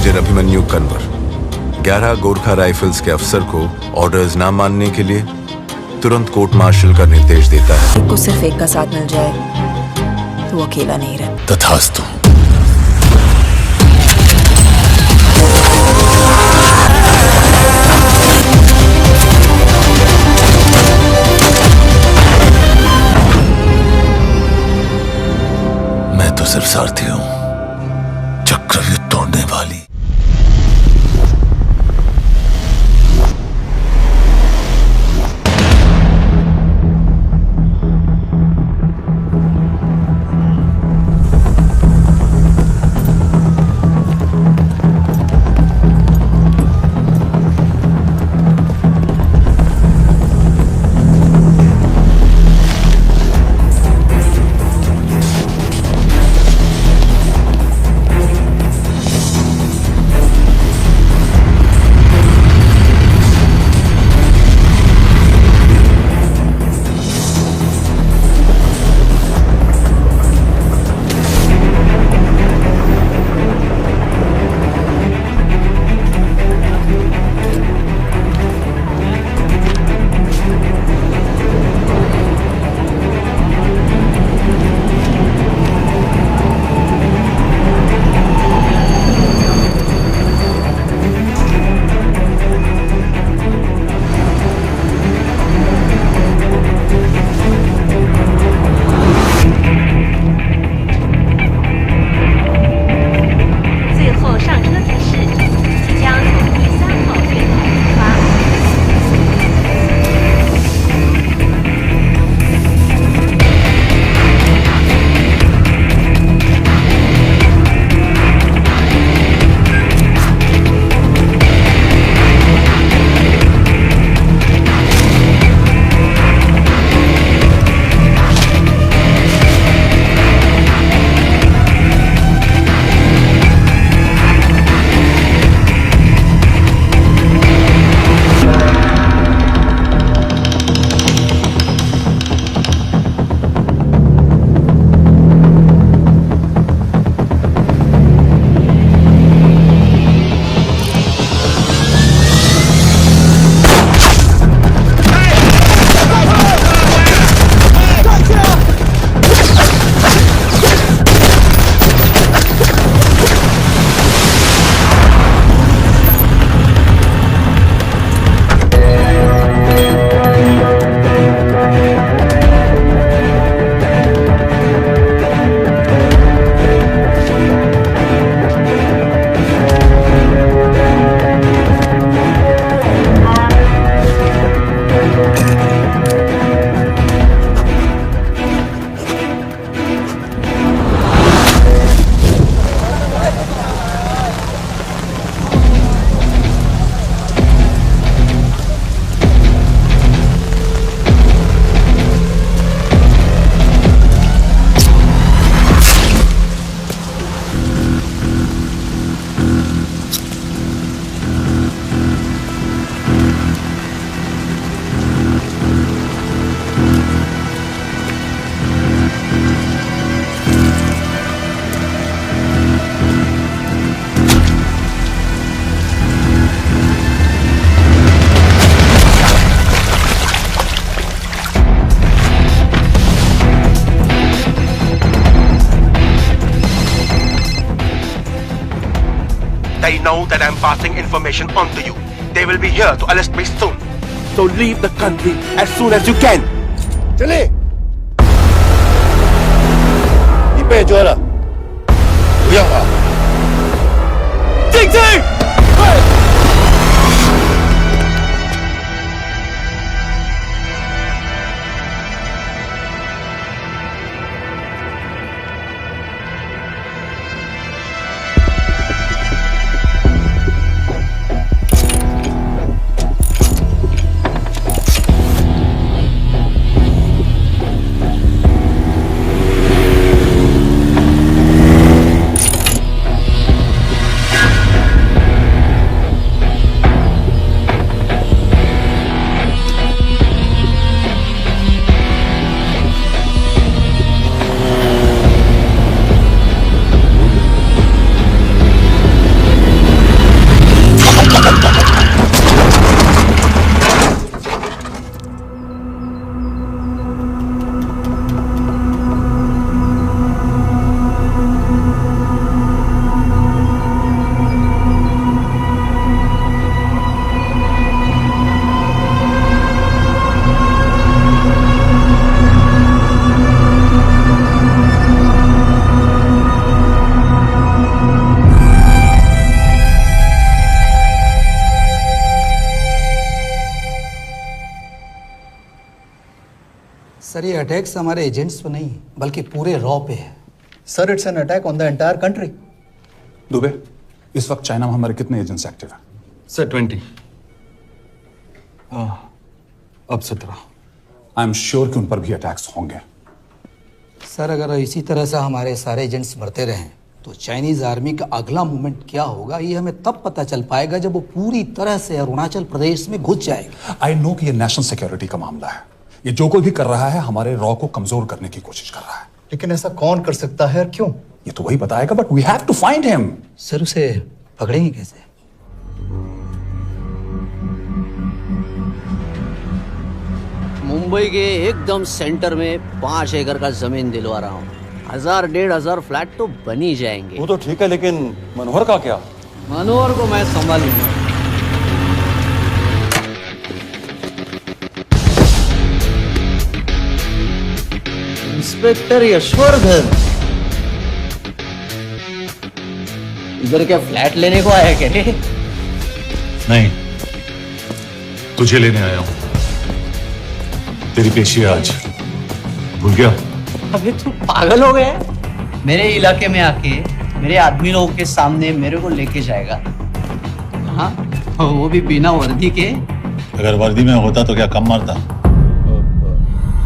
Major Abhimanyu Kanwar 11 Gorkha rifles के अफसर को ऑर्डर्स ना मानने के लिए तुरंत कोर्ट मार्शल का निर्देश देता है। एक को सिर्फ एक का साथ मिल जाए तो वो अकेला नहीं रहता। तथास्तु। मैं तो सिर्फ सारथी हूं, चक्रव्यूह तोड़ने वाली। They know that I'm passing information on to you. They will be here to arrest me soon. So leave the country as soon as you can. चले।你被捉了，不要跑。静静。ये अटैक्स हमारे एजेंट्स पे नहीं बल्कि पूरे रॉ पे है। Sir, it's an attack on the entire country. Dubey, इस वक्त चाइना में हमारे कितने एजेंट्स एक्टिव हैं? सर 20। अब 17। आई एम श्योर कि उन पर भी अटैक्स होंगे। सर, अगर इसी तरह से हमारे सारे एजेंट्स बढ़ते रहें तो चाइनीज आर्मी का अगला मूवमेंट क्या होगा ये हमें तब पता चल पाएगा जब वो पूरी तरह से अरुणाचल प्रदेश में घुस जाएगा। आई नो कि ये नेशनल सिक्योरिटी का मामला है। ये जो कोई भी कर रहा है हमारे रॉ को कमजोर करने की कोशिश कर रहा है। लेकिन ऐसा कौन कर सकता है और क्यों? ये तो वही बताएगा, but we have to find him. Sir, उसे पकड़ेंगे कैसे? मुंबई के एकदम सेंटर में 5 एकड़ का जमीन दिलवा रहा हूँ। 1000-1500 फ्लैट तो बन ही जाएंगे। वो तो ठीक है, लेकिन मनोहर का क्या? मनोहर को मैं संभालूंगा। इंस्पेक्टर यशवर्धन, इधर क्या फ्लैट लेने को आया क्या रे? नहीं, तुझे लेने आया हूं। तेरी पेशी है आज, भूल गया? अबे तू पागल हो गया? मेरे इलाके में आके मेरे आदमी लोगों के सामने मेरे को लेके जाएगा? हाँ, वो भी बिना वर्दी के। अगर वर्दी में होता तो क्या कम मारता?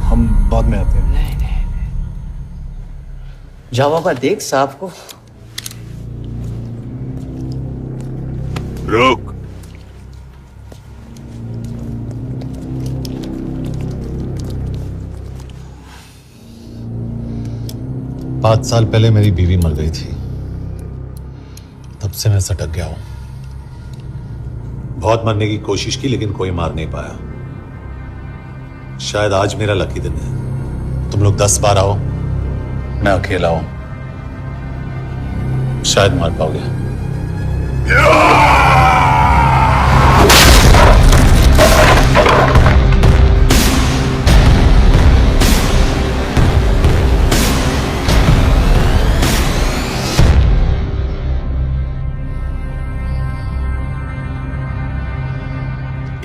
हम बाद में आते हैं। नहीं, जाओ बाबा, देख साहब को। रुक। पांच साल पहले मेरी बीवी मर गई थी, तब से मैं सटक गया हूं। बहुत मरने की कोशिश की लेकिन कोई मार नहीं पाया। शायद आज मेरा लकी दिन है। तुम लोग 10 बार आओ, मैं अकेला हूं, शायद मार पाओगे।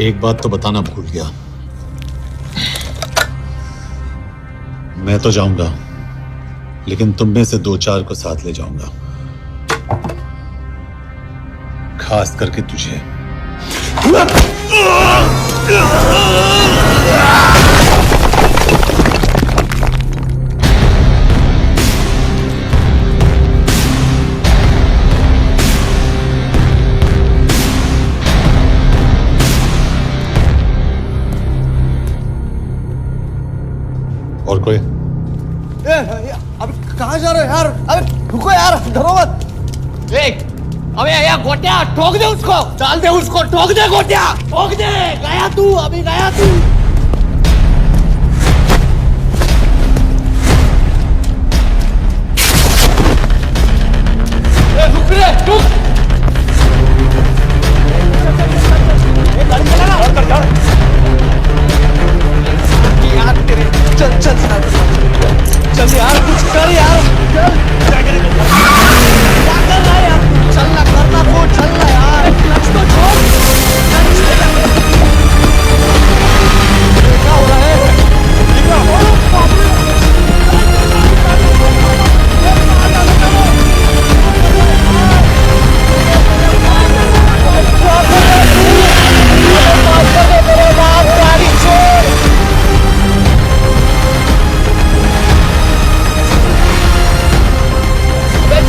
एक बात तो बताना भूल गया, मैं तो जाऊंगा लेकिन तुम में से 2-4 को साथ ले जाऊंगा, खास करके तुझे। और कोई? अब कहाँ जा रहे हो यार? अबे रुको यार, डरो मत। देख, अबे यार गोटिया, ठोक दे उसको, डाल दे उसको, ठोक दे गोटिया, ठोक दे। गया तू, अभी गया तू। रुक रे, रुक। गाड़ी चला ना। यार तेरे, चल चल चल यार, कुछ कर यार, चल। क्या कर रहा है यार? चलना, करना को, चलना यार। क्लच तो छोड़। क्या हो रहा है?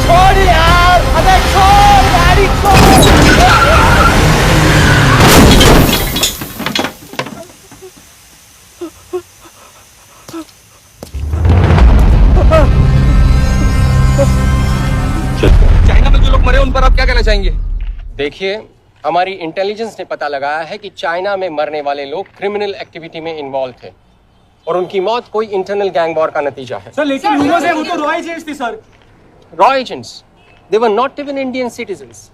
छोड़ यार, अबे छोड़, गाड़ी छोड़। चाइना में जो लोग मरे उन पर आप क्या कहना चाहेंगे? देखिए, हमारी इंटेलिजेंस ने पता लगाया है कि चाइना में मरने वाले लोग क्रिमिनल एक्टिविटी में इन्वॉल्व थे और उनकी मौत कोई इंटरनल गैंग वॉर का नतीजा है। सर, लेकिन ह्यूमर्स है, वो तो रॉ एजेंट्स थे sir. Raw agents, they were not even Indian citizens.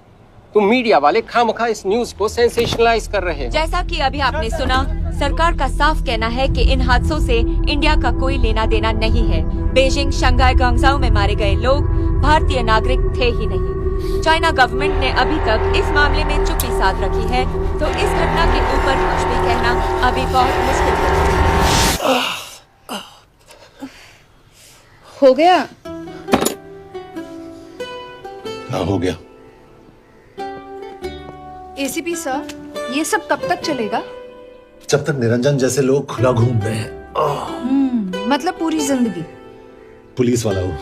तुम मीडिया वाले खामखा इस न्यूज को सेंसेशनलाइज कर रहे हैं। जैसा कि अभी आपने सुना, सरकार का साफ कहना है कि इन हादसों से इंडिया का कोई लेना देना नहीं है। बीजिंग, शंघाई, ग्वांगझाओ में मारे गए लोग भारतीय नागरिक थे ही नहीं। चाइना गवर्नमेंट ने अभी तक इस मामले में चुप्पी साध रखी है, तो इस घटना के ऊपर कुछ भी कहना अभी बहुत मुश्किल है। हो गया? हाँ हो गया। एसीपी सर, ये सब कब तक चलेगा? जब तक निरंजन जैसे लोग खुला घूम रहे हैं। मतलब पूरी जिंदगी? पुलिस वाला हूँ,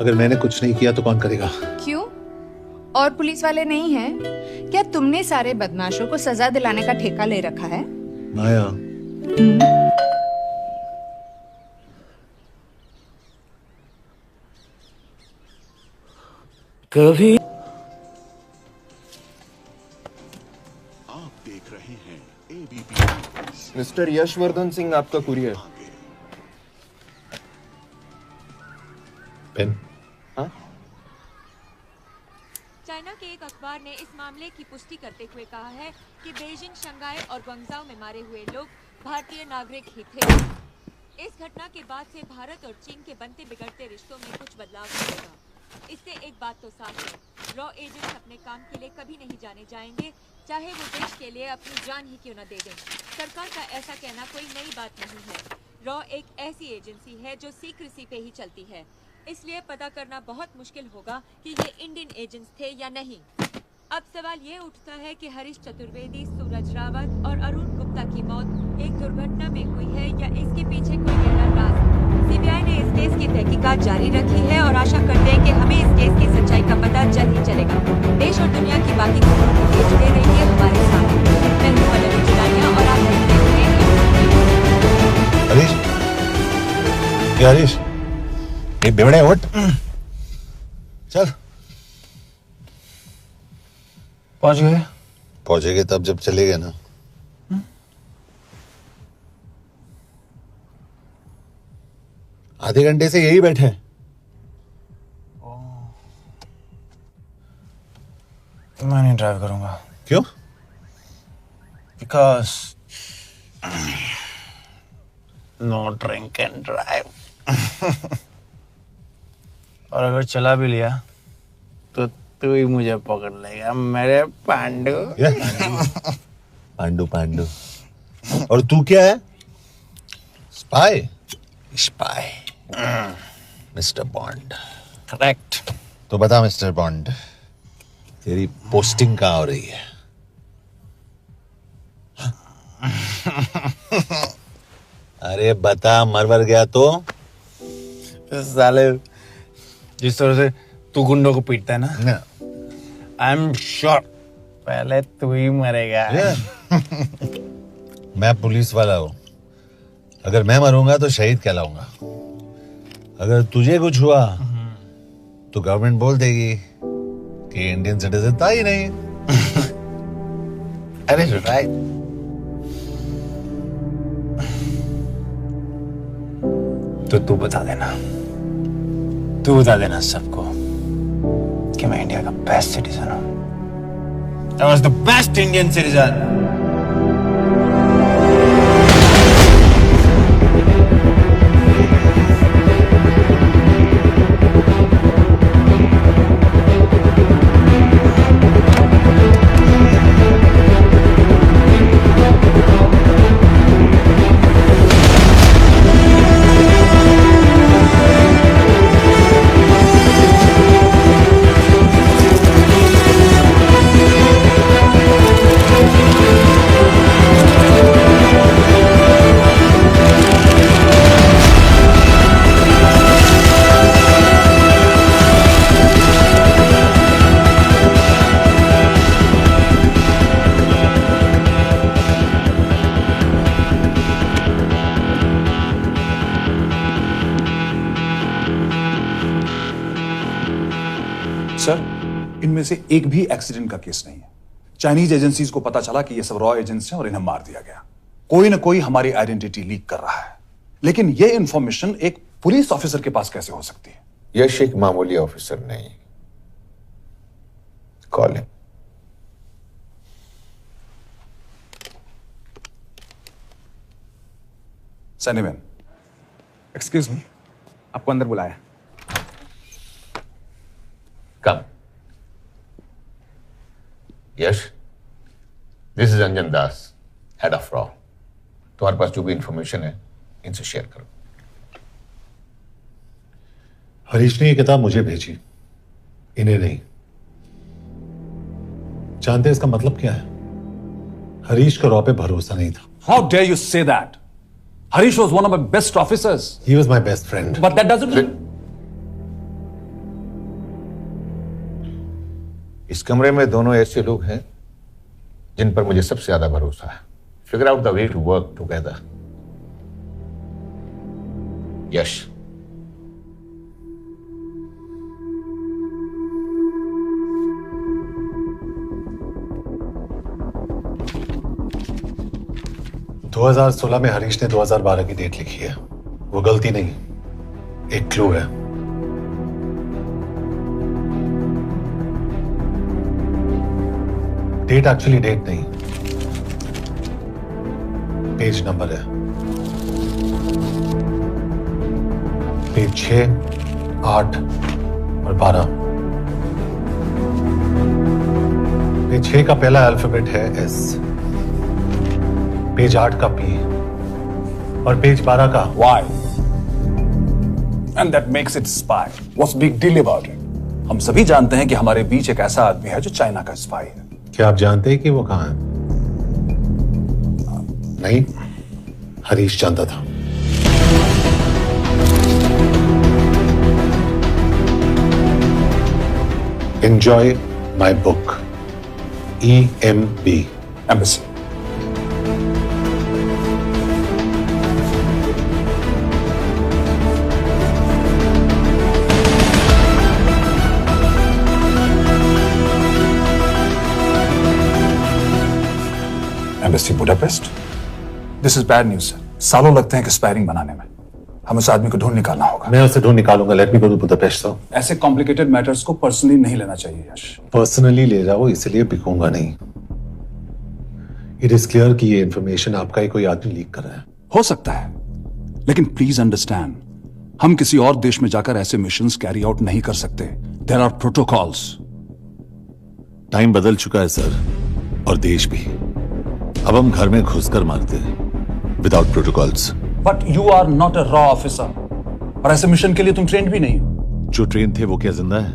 अगर मैंने कुछ नहीं किया तो कौन करेगा? क्यों? और पुलिस वाले नहीं हैं? क्या तुमने सारे बदमाशों को सजा दिलाने का ठेका ले रखा है? माया, कभी आप देख रहे हैं एबीपी। मिस्टर यशवर्धन सिंह, आपका कुरियर। पेन। हाँ? चाइना के एक अखबार ने इस मामले की पुष्टि करते हुए कहा है कि बीजिंग, शंघाई और ग्वांगझाओ में मारे हुए लोग भारतीय नागरिक ही थे। इस घटना के बाद से भारत और चीन के बनते बिगड़ते रिश्तों में कुछ बदलाव होगा। इससे एक बात तो साफ है, रॉ एजेंट्स अपने काम के लिए कभी नहीं जाने जाएंगे, चाहे वो देश के लिए अपनी जान ही क्यों न दे दें। सरकार का ऐसा कहना कोई नई बात नहीं है। रॉ एक ऐसी एजेंसी है जो सीक्रेसी पे ही चलती है, इसलिए पता करना बहुत मुश्किल होगा कि ये इंडियन एजेंट्स थे या नहीं। अब सवाल ये उठता है कि हरीश चतुर्वेदी, सूरज रावत और अरुण गुप्ता की मौत एक दुर्घटना में हुई है या इसके पीछे कोई गहरा राज। सीबीआई ने इस केस की तहकीकात जारी रखी है और आशा करते हैं कि हमें इस केस की सच्चाई का पता जल्द ही चलेगा। देश और दुनिया की बाकी खबरों को देखते रहिए हमारे साथ। मैं हूं पल्लवी चिलानिया और आप देखते हैं हरीश, ये हरीश, ये बेवड़े उठ, चल। पहुंचेंगे तब जब चलेगा ना। आधे घंटे से यही बैठे हैं। मैं नहीं ड्राइव करूंगा। क्यों? Because no drink and drive. और अगर चला भी लिया तो तू ही मुझे पकड़ लेगा, मेरे पांडु। पांडु पांडु। और तू क्या है? Spy? Spy. Mister bond. Correct. तो बता मिस्टर बॉन्ड, तेरी पोस्टिंग कहाँ हो रही है? अरे बता, मरवर गया तो? साले, जिस तरह से तू गुंडों को पीटता है ना, आई एम श्योर पहले तू ही मरेगा। मैं पुलिस वाला हूं, अगर मैं मरूंगा तो शहीद कहलाऊंगा। अगर तुझे कुछ हुआ तो गवर्नमेंट बोल देगी कि इंडियन सिटीजन था ही नहीं। अरे राइट। तो तू बता देना सबको कि मैं इंडिया का बेस्ट सिटीजन हूं। I was the best Indian citizen. Sir, इनमें से एक भी एक्सीडेंट का केस नहीं है। चाइनीज एजेंसीज को पता चला कि ये सब रॉ एजेंट्स हैं और इन्हें मार दिया गया। कोई ना कोई हमारी आइडेंटिटी लीक कर रहा है, लेकिन ये इंफॉर्मेशन एक पुलिस ऑफिसर के पास कैसे हो सकती है? यश एक मामूली ऑफिसर नहीं। Call him. Sunny man, excuse me, आपको अंदर बुलाया। Come. Yash, this is Anjan Das, head of रॉ। तुम्हारे पास जो भी इंफॉर्मेशन है इनसे शेयर करो। हरीश ने ये किताब मुझे भेजी, इन्हें नहीं। जानते हैं इसका मतलब क्या है? हरीश को रॉ पे भरोसा नहीं था। How dare you say that? Harish was one of my best officers. He was my best friend. But that doesn't mean... इस कमरे में दोनों ऐसे लोग हैं जिन पर मुझे सबसे ज्यादा भरोसा है। Figure out the way to work together. यश, दो 2016 में हरीश ने 2012 की डेट लिखी है। वो गलती नहीं, एक क्लू है। डेट एक्चुअली डेट नहीं, पेज नंबर है। पेज 6, 8 और 12। पेज 6 का पहला अल्फाबेट है एस, पेज 8 का पी और पेज 12 का Y. And that makes it spy. What's big deal about it? हम सभी जानते हैं कि हमारे बीच एक ऐसा आदमी है जो चाइना का स्पाई है। क्या आप जानते हैं कि वो कहां है? नहीं, हरीश जानता था। Enjoy my book. EMB. Embassy. Embassy Budapest? This is bad news, sir. सालों लगते हैं एक्सपायरिंग बनाने में। हमें उस आदमी को ढूंढ निकालना होगा। मैं उसे ढूंढ निकालूंगा। Let me go to Budapest sir. ऐसे कॉम्प्लिकेटेड मैटर्स को पर्सनली नहीं लेना चाहिए यश। पर्सनली ले जाओ, इसलिए बिकूंगा नहीं। इट इज क्लियर कि ये इंफॉर्मेशन आपका ही कोई आदमी लीक कर रहा है। हो सकता है, लेकिन प्लीज अंडरस्टैंड, हम किसी और देश में जाकर ऐसे मिशंस कैरी आउट नहीं कर सकते। There are protocols. टाइम बदल चुका है सर, और देश भी। अब हम घर में घुसकर मारते हैं without protocols. But you are not a रॉ ऑफिसर, और ऐसे मिशन के लिए तुम ट्रेंड भी नहीं हो। जो ट्रेन थे वो क्या जिंदा है?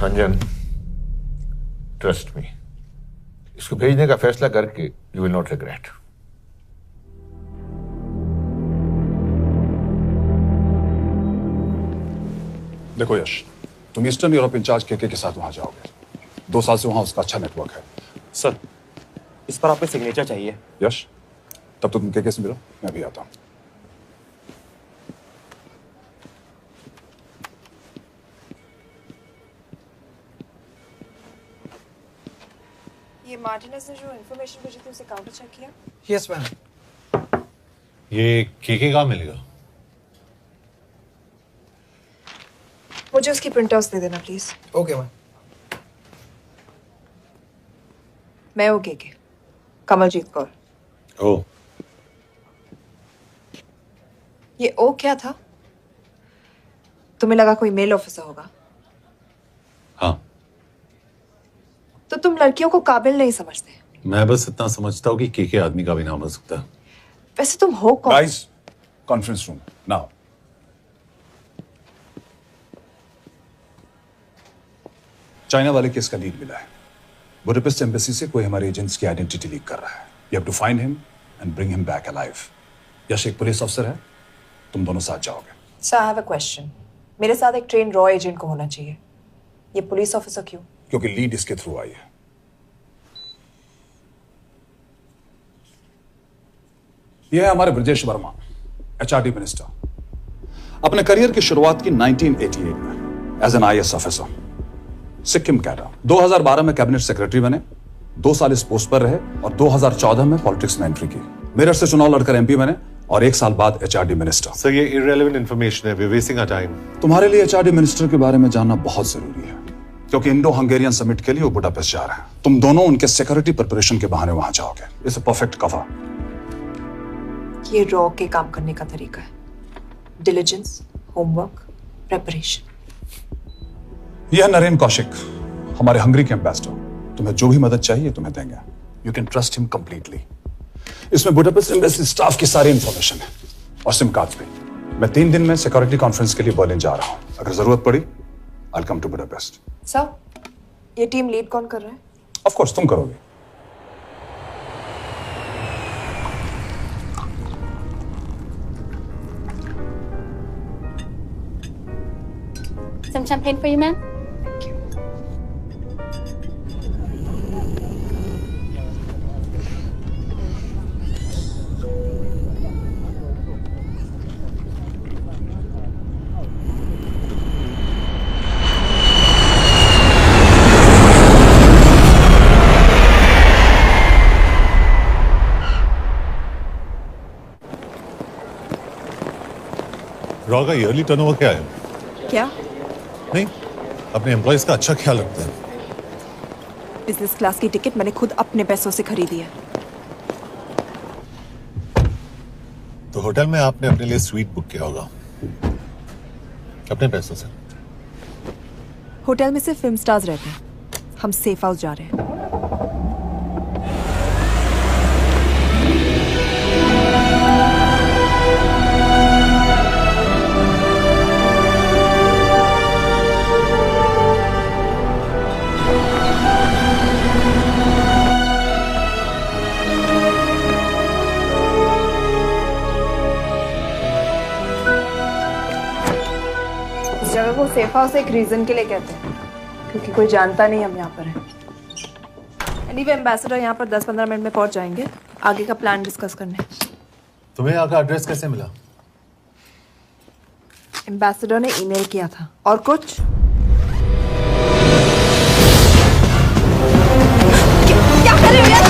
रंजन, ट्रस्ट मी, इसको भेजने का फैसला करके यू विल नॉट रिग्रेट। देखो यश, तुम ईस्टर्न यूरोप इंचार्ज केके के साथ वहां जाओगे। 2 साल से वहां उसका अच्छा नेटवर्क है। सर, इस पर आपको सिग्नेचर चाहिए। यश, तब तो तुम केके से मिलो, मैं भी आता हूं। ये मार्टिनेज ने जो इन्फॉर्मेशन भेजी थी उसे काउंटर चेक किया? Yes ma'am. ये केके कहाँ मिलेगा? मुझे उसकी प्रिंटआउट्स दे देना प्लीज। Okay ma'am. मैं हूँ केके, कमलजीत कौर। ओ, ये ओ क्या था? तुम्हें लगा कोई मेल ऑफिसर होगा? हाँ। तो तुम लड़कियों को काबिल नहीं समझते? मैं बस इतना समझता हूँ कि केके आदमी का भी नाम हो सकता है। वैसे तुम हो कौन? Guys, conference room now. China वाले केस का लीड मिला है। बुडापेस्ट एम्बेसी से कोई हमारे एजेंट्स की आइडेंटिटी लीक कर रहा है। You have to find him and bring him back alive. Yash एक पुलिस अफसर है, तुम दोनों साथ जाओगे। Sir, I have a question. मेरे साथ एक ट्रेन रॉ एजेंट को होना चाहिए, ये पुलिस ऑफिसर क्यों? क्योंकि लीड इसके थ्रू आई है। यह है हमारे ब्रजेश वर्मा, एचआरडी मिनिस्टर। अपने करियर की शुरुआत की 1988 में as an IAS officer, Sikkim cadre. 2012 में कैबिनेट सेक्रेटरी बने, 2 साल इस पोस्ट पर रहे और 2014 में पॉलिटिक्स में एंट्री की। मेरठ से चुनाव लड़कर एमपी बने और 1 साल बाद एचआरडी मिनिस्टर। सर, ये इररिलेवेंट इंफॉर्मेशन है, we are wasting our time. तुम्हारे लिए एचआरडी मिनिस्टर के बारे में जानना बहुत जरूरी है, क्योंकि इंडो हंगेरियन समिट के लिए वो बुडापेस्ट जा रहे हैं। तुम दोनों उनके सिक्योरिटी प्रिपरेशन के बहाने वहां जाओगे। It's a perfect cover. ये रॉ के काम करने का तरीका है, डिलिजेंस, होमवर्क, प्रेपरेशन। यह नरेन कौशिक, हमारे हंगरी के एम्बेसडर। तुम्हें जो भी मदद चाहिए तुम्हें देंगे। You can trust him completely. इसमें बुडापेस्ट एम्बेसी स्टाफ की सारी इंफॉर्मेशन है और सिम कार्ड्स भी। मैं 3 दिन में सिक्योरिटी कॉन्फ्रेंस के लिए बर्लिन जा रहा हूं। अगर जरूरत पड़ी आई कम टू बुडापेस्ट। सर, ये टीम लीड कौन कर रहा है? ऑफ कोर्स तुम करोगे। Some champagne for you, ma'am? Raw का ईयरली टर्नओवर क्या है? क्या? नहीं, अपने एम्प्लॉइज का अच्छा ख्याल रखते हैं। बिजनेस क्लास की टिकट मैंने खुद अपने पैसों से खरीदी है। तो होटल में आपने अपने लिए स्वीट बुक किया होगा अपने पैसों से। होटल में सिर्फ फिल्म स्टार्स रहते हैं, हम सेफ हाउस जा रहे हैं। जगह को सेफ हाउस एक रीजन के लिए कहते हैं, क्योंकि कोई जानता नहीं हम यहाँ पर हैं। एनीवे एम्बेसडर यहाँ पर 10-15 मिनट में पहुँच जाएंगे आगे का प्लान डिस्कस करने। तुम्हें यहाँ का एड्रेस कैसे मिला? एम्बेसडर ने ईमेल किया था। और कुछ? क्या कर रहे हो यार?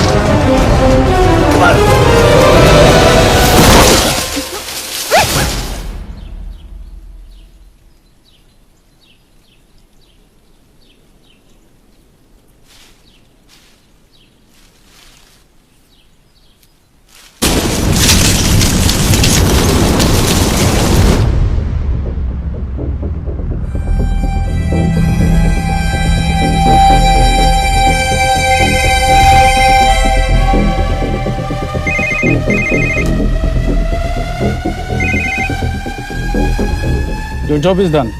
Your job is done.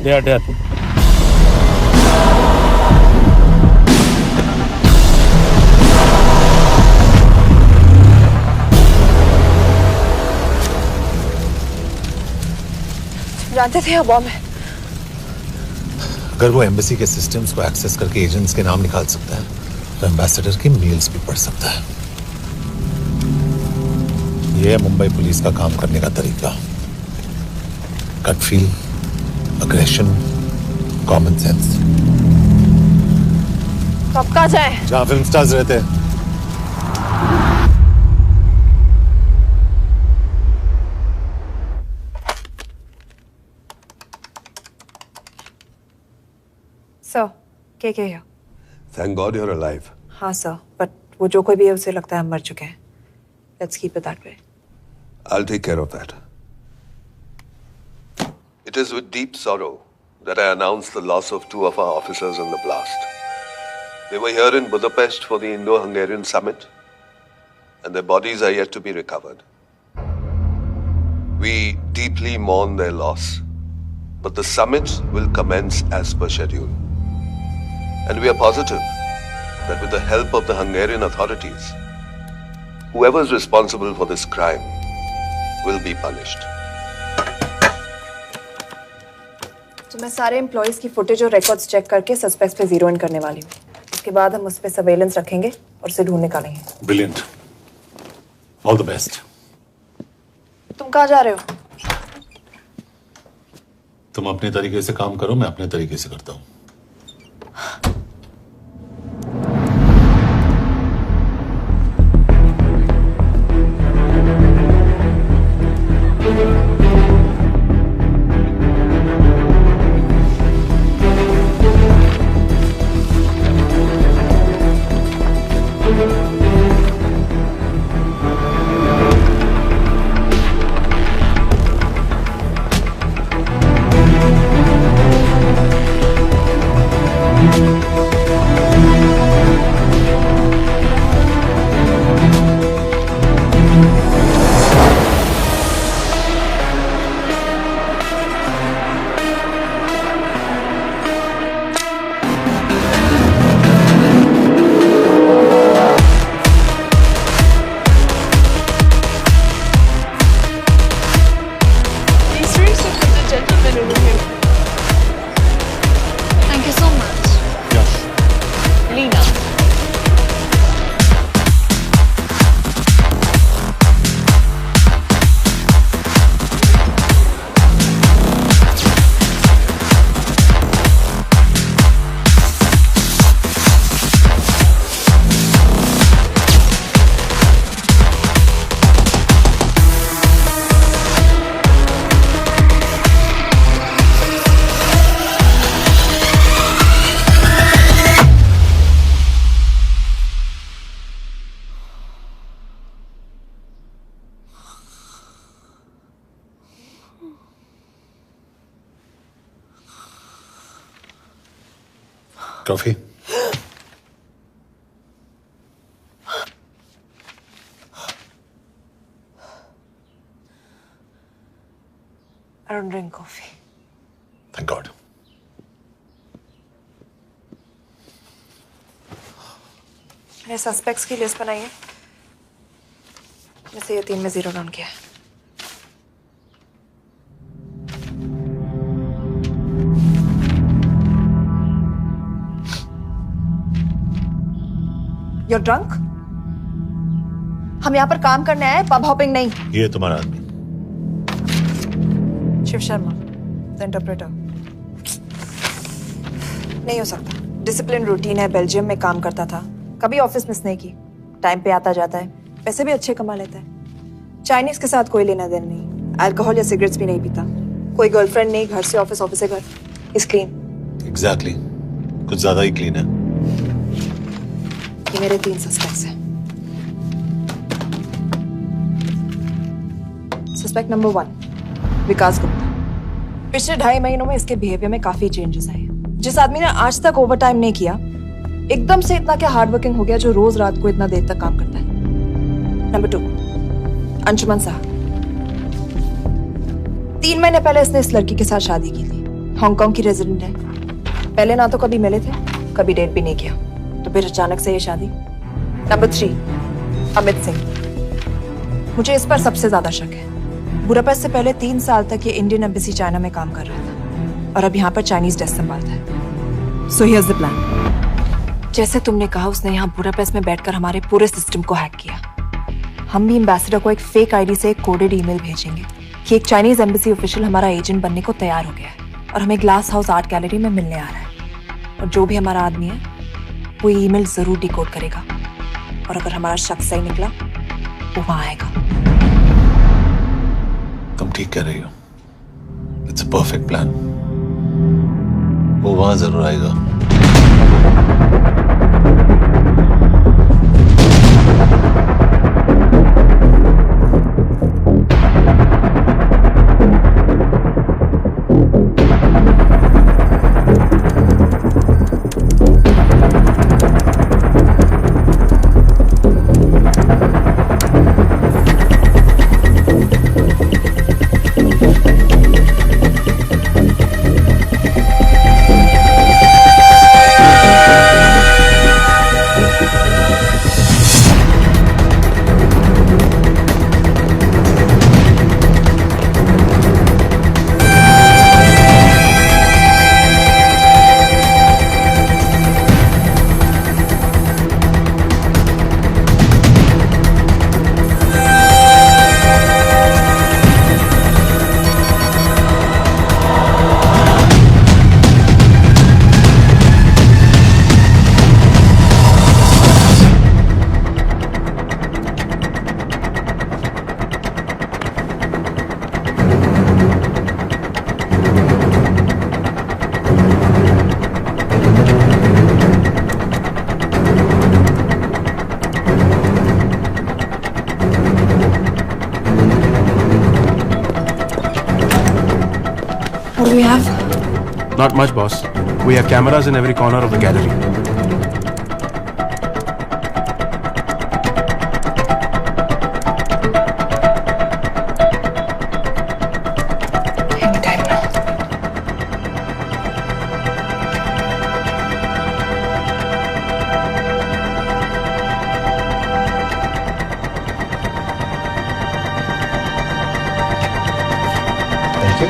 They are dead. जानते थे बॉम्ब है। अगर वो एम्बेसी के सिस्टम्स को एक्सेस करके एजेंट्स के नाम निकाल सकता है तो एम्बेसडर की मेल्स भी पढ़ सकता है। ये है मुंबई पुलिस का काम करने का तरीका। Gut feel, aggression, common sense. कब कहाँ जाए? जहाँ फिल्म स्टार्स रहते हैं। सर, क्या है? Thank God you're alive. हाँ सर, बट वो जो कोई भी है उसे लगता है हम मर चुके हैं। Let's keep it that way. I'll take care of that. It is with deep sorrow that I announce the loss of 2 of our officers in the blast. They were here in Budapest for the Indo-Hungarian summit, and their bodies are yet to be recovered. We deeply mourn their loss, but the summit will commence as per schedule. And we are positive that with the help of the Hungarian authorities, whoever is responsible for this crime will be punished. तो मैं सारे employees की footage और records check करके suspects पे zero in करने वाली हूँ। उसके बाद हम उस पे सर्वेलेंस रखेंगे और उसे ढूंढ निकालेंगे। Brilliant. All the best. तुम कहाँ जा रहे हो? तुम अपने तरीके से काम करो, मैं अपने तरीके से करता हूँ। Coffee? I don't drink coffee. Thank God. मैंने सस्पेक्ट्स की लिस्ट बनाई है, जैसे ये 3 में 0 डाउन किया है। You're drunk? हम यहाँ पर काम करने आए, पब हॉपिंग नहीं। ये तुम्हारा आदमी। Shiv Sharma, the interpreter. नहीं हो सकता। डिसिप्लिन रूटीन है, बेल्जियम में काम करता था, कभी ऑफिस मिस नहीं की, टाइम पे आता जाता है, पैसे भी अच्छे कमा लेता है। चाइनीज के साथ कोई लेना देना नहीं, अल्कोहल या सिगरेट्स भी नहीं पीता, कोई गर्लफ्रेंड नहीं, घर से ऑफिस, ऑफिस से घर। Is clean. एग्जैक्टली, कुछ ज्यादा ही क्लीन है। ये मेरे 3 सस्पेक्ट्स हैं। सस्पेक्ट नंबर 1, विकास गुप्ता। पिछले 2.5 महीनों में इसके बिहेवियर में काफी चेंजेस आए। जिस आदमी ने आज तक ओवर टाइम नहीं किया, एकदम से इतना क्या हार्ड वर्किंग हो गया जो रोज रात को इतना देर तक काम करता है। नंबर 2, अंशुमन साहब। 3 महीने पहले इसने इस लड़की के साथ शादी की थी, हांगकांग की रेजिडेंट है। पहले ना तो कभी मिले थे, कभी डेट भी नहीं किया, तो फिर अचानक से ये शादी। नंबर 3, अमित सिंह। मुझे इस पर सबसे ज्यादा शक है। बुडापेस्ट से पहले 3 साल तक ये इंडियन एम्बेसी चाइना में काम कर रहा था और अब यहाँ पर चाइनीज डेस्क संभालता है। So here's the plan. जैसे तुमने कहा, उसने यहाँ बुडापेस्ट में बैठकर हमारे पूरे सिस्टम को हैक किया। हम भी एम्बेसडर को एक फेक आईडी से एक कोडेड ईमेल भेजेंगे कि एक चाइनीज एम्बेसी ऑफिशियल हमारा एजेंट बनने को तैयार हो गया है और हमें ग्लास हाउस आर्ट गैलरी में मिलने आ रहा है। और जो भी हमारा आदमी है वो ईमेल जरूर डिकोड करेगा और अगर हमारा शक सही निकला वो वहां आएगा। तुम ठीक कर रही हो। It's a perfect plan. वो वहां जरूर आएगा। What do we have? Not much, boss. We have cameras in every corner of the gallery. Anytime now. Thank you.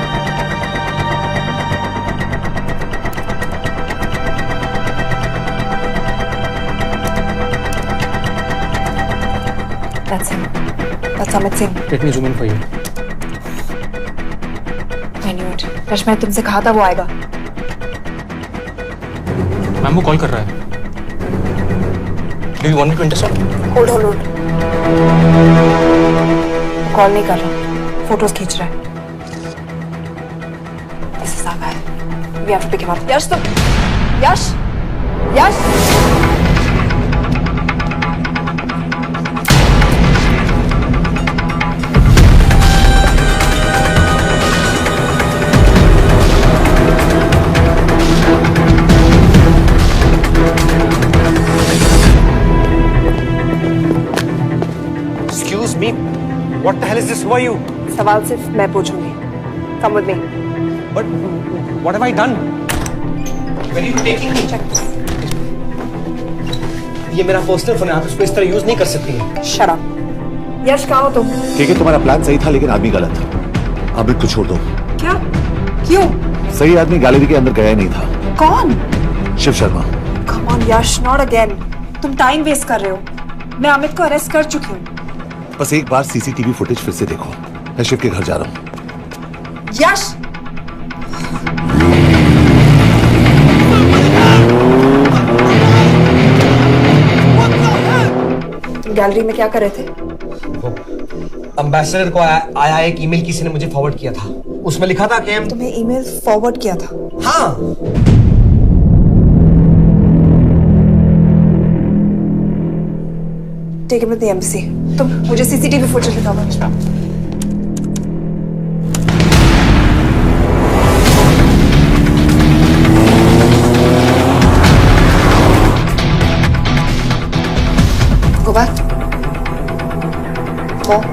That's him. That's Amit Singh. Let me zoom in for you. I knew it. Rush, मैंने तुमसे कहा था वो आएगा। Ma'am वो call कर रहा है। Do you want me to intercept? Hold. Call नहीं कर रहा, फोटोज खींच रहा है। This is our guy. We have to pick him up. यश तुम, यश। Who are you? सवाल सिर्फ मैं पूछूंगी. Come with me. But what have I done? Where are you taking me? Check this. ये मेरा पर्सनल फोन है, आप इसको इस तरह यूज नहीं कर सकती हैं. Shut up. यश कहाँ हो तुम? ठीक है, तुम्हारा प्लान सही था लेकिन आदमी गलत. अमित को छोड़ दो. क्या? क्यों? सही आदमी गैलरी के अंदर गया ही नहीं था. कौन? Shiv Sharma. Come on Yash, not again. तुम टाइम वेस्ट कर रहे हो. मैं अमित को अरेस्ट कर चुकी हूँ. बस एक बार सीसीटीवी फुटेज फिर से देखो. मैं शिव के घर जा रहा हूँ. यश! तुम गैलरी में क्या कर रहे थे? एम्बेसडर को आया एक ईमेल किसी ने मुझे फॉरवर्ड किया था. उसमें लिखा था कि तुम्हें ईमेल फॉरवर्ड किया था? हाँ. Take him to the embassy. तुम मुझे सीसीटीवी फुटेज दिखाओ. Go back. More.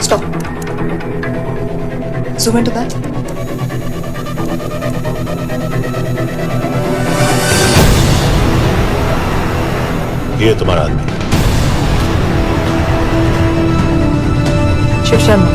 Stop. Zoom into that. ये तुम्हारा आदमी. शिव शर्मा.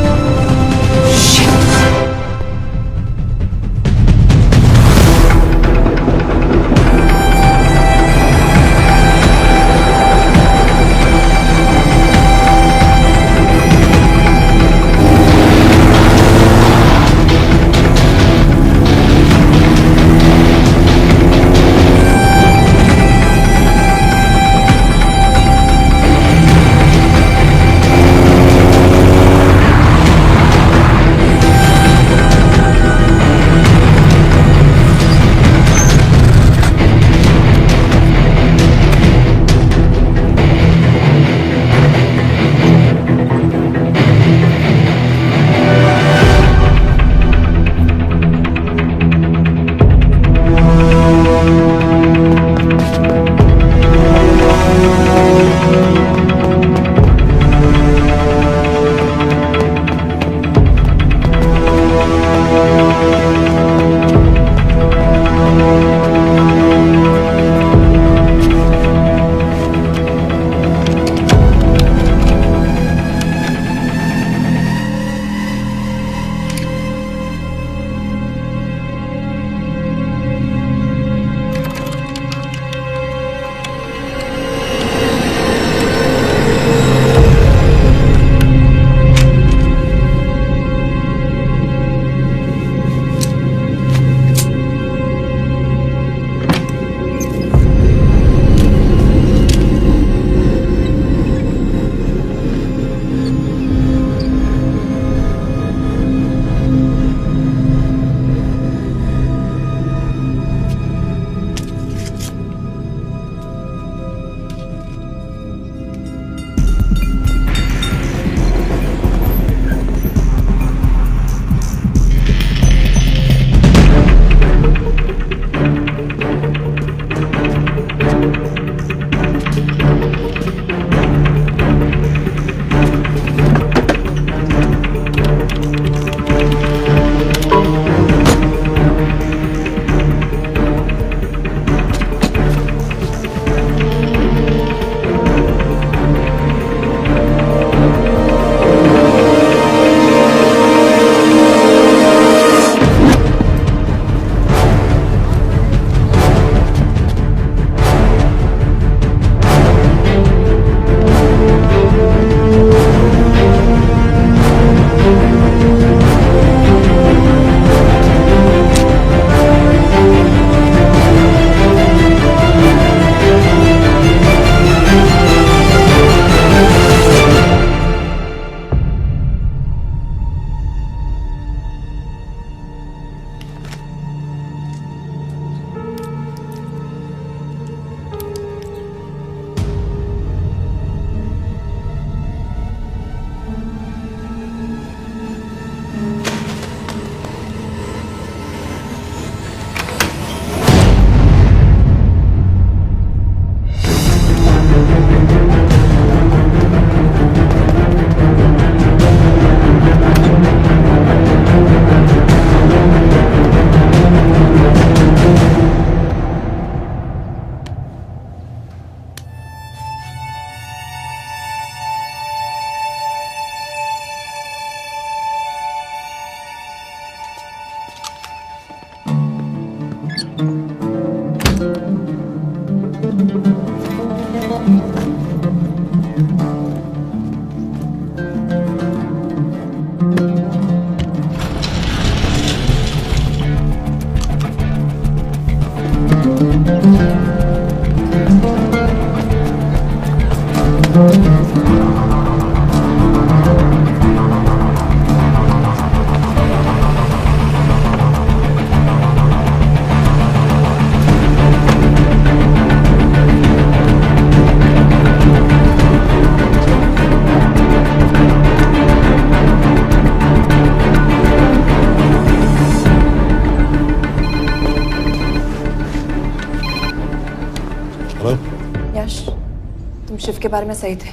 शिव के बारे में सही थे।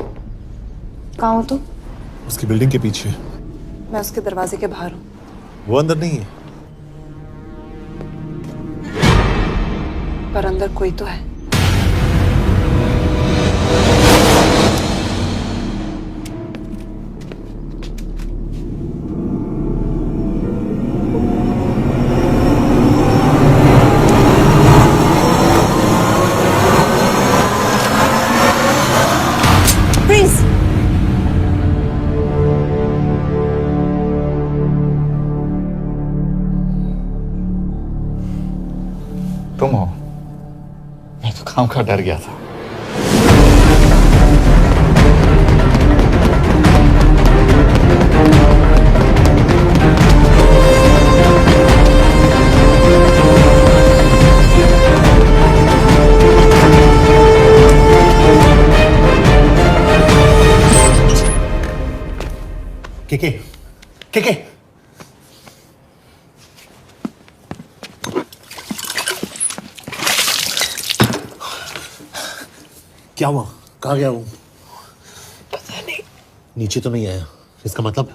कहाँ हो तुम? उसकी बिल्डिंग के पीछे। मैं उसके दरवाजे के बाहर हूँ। वो अंदर नहीं है। पर अंदर कोई तो है। तुम हो? मैं तो काम का डर गया था। के क्या हुआ? कहाँ गया वो? पता नहीं। नीचे तो नहीं आया, इसका मतलब?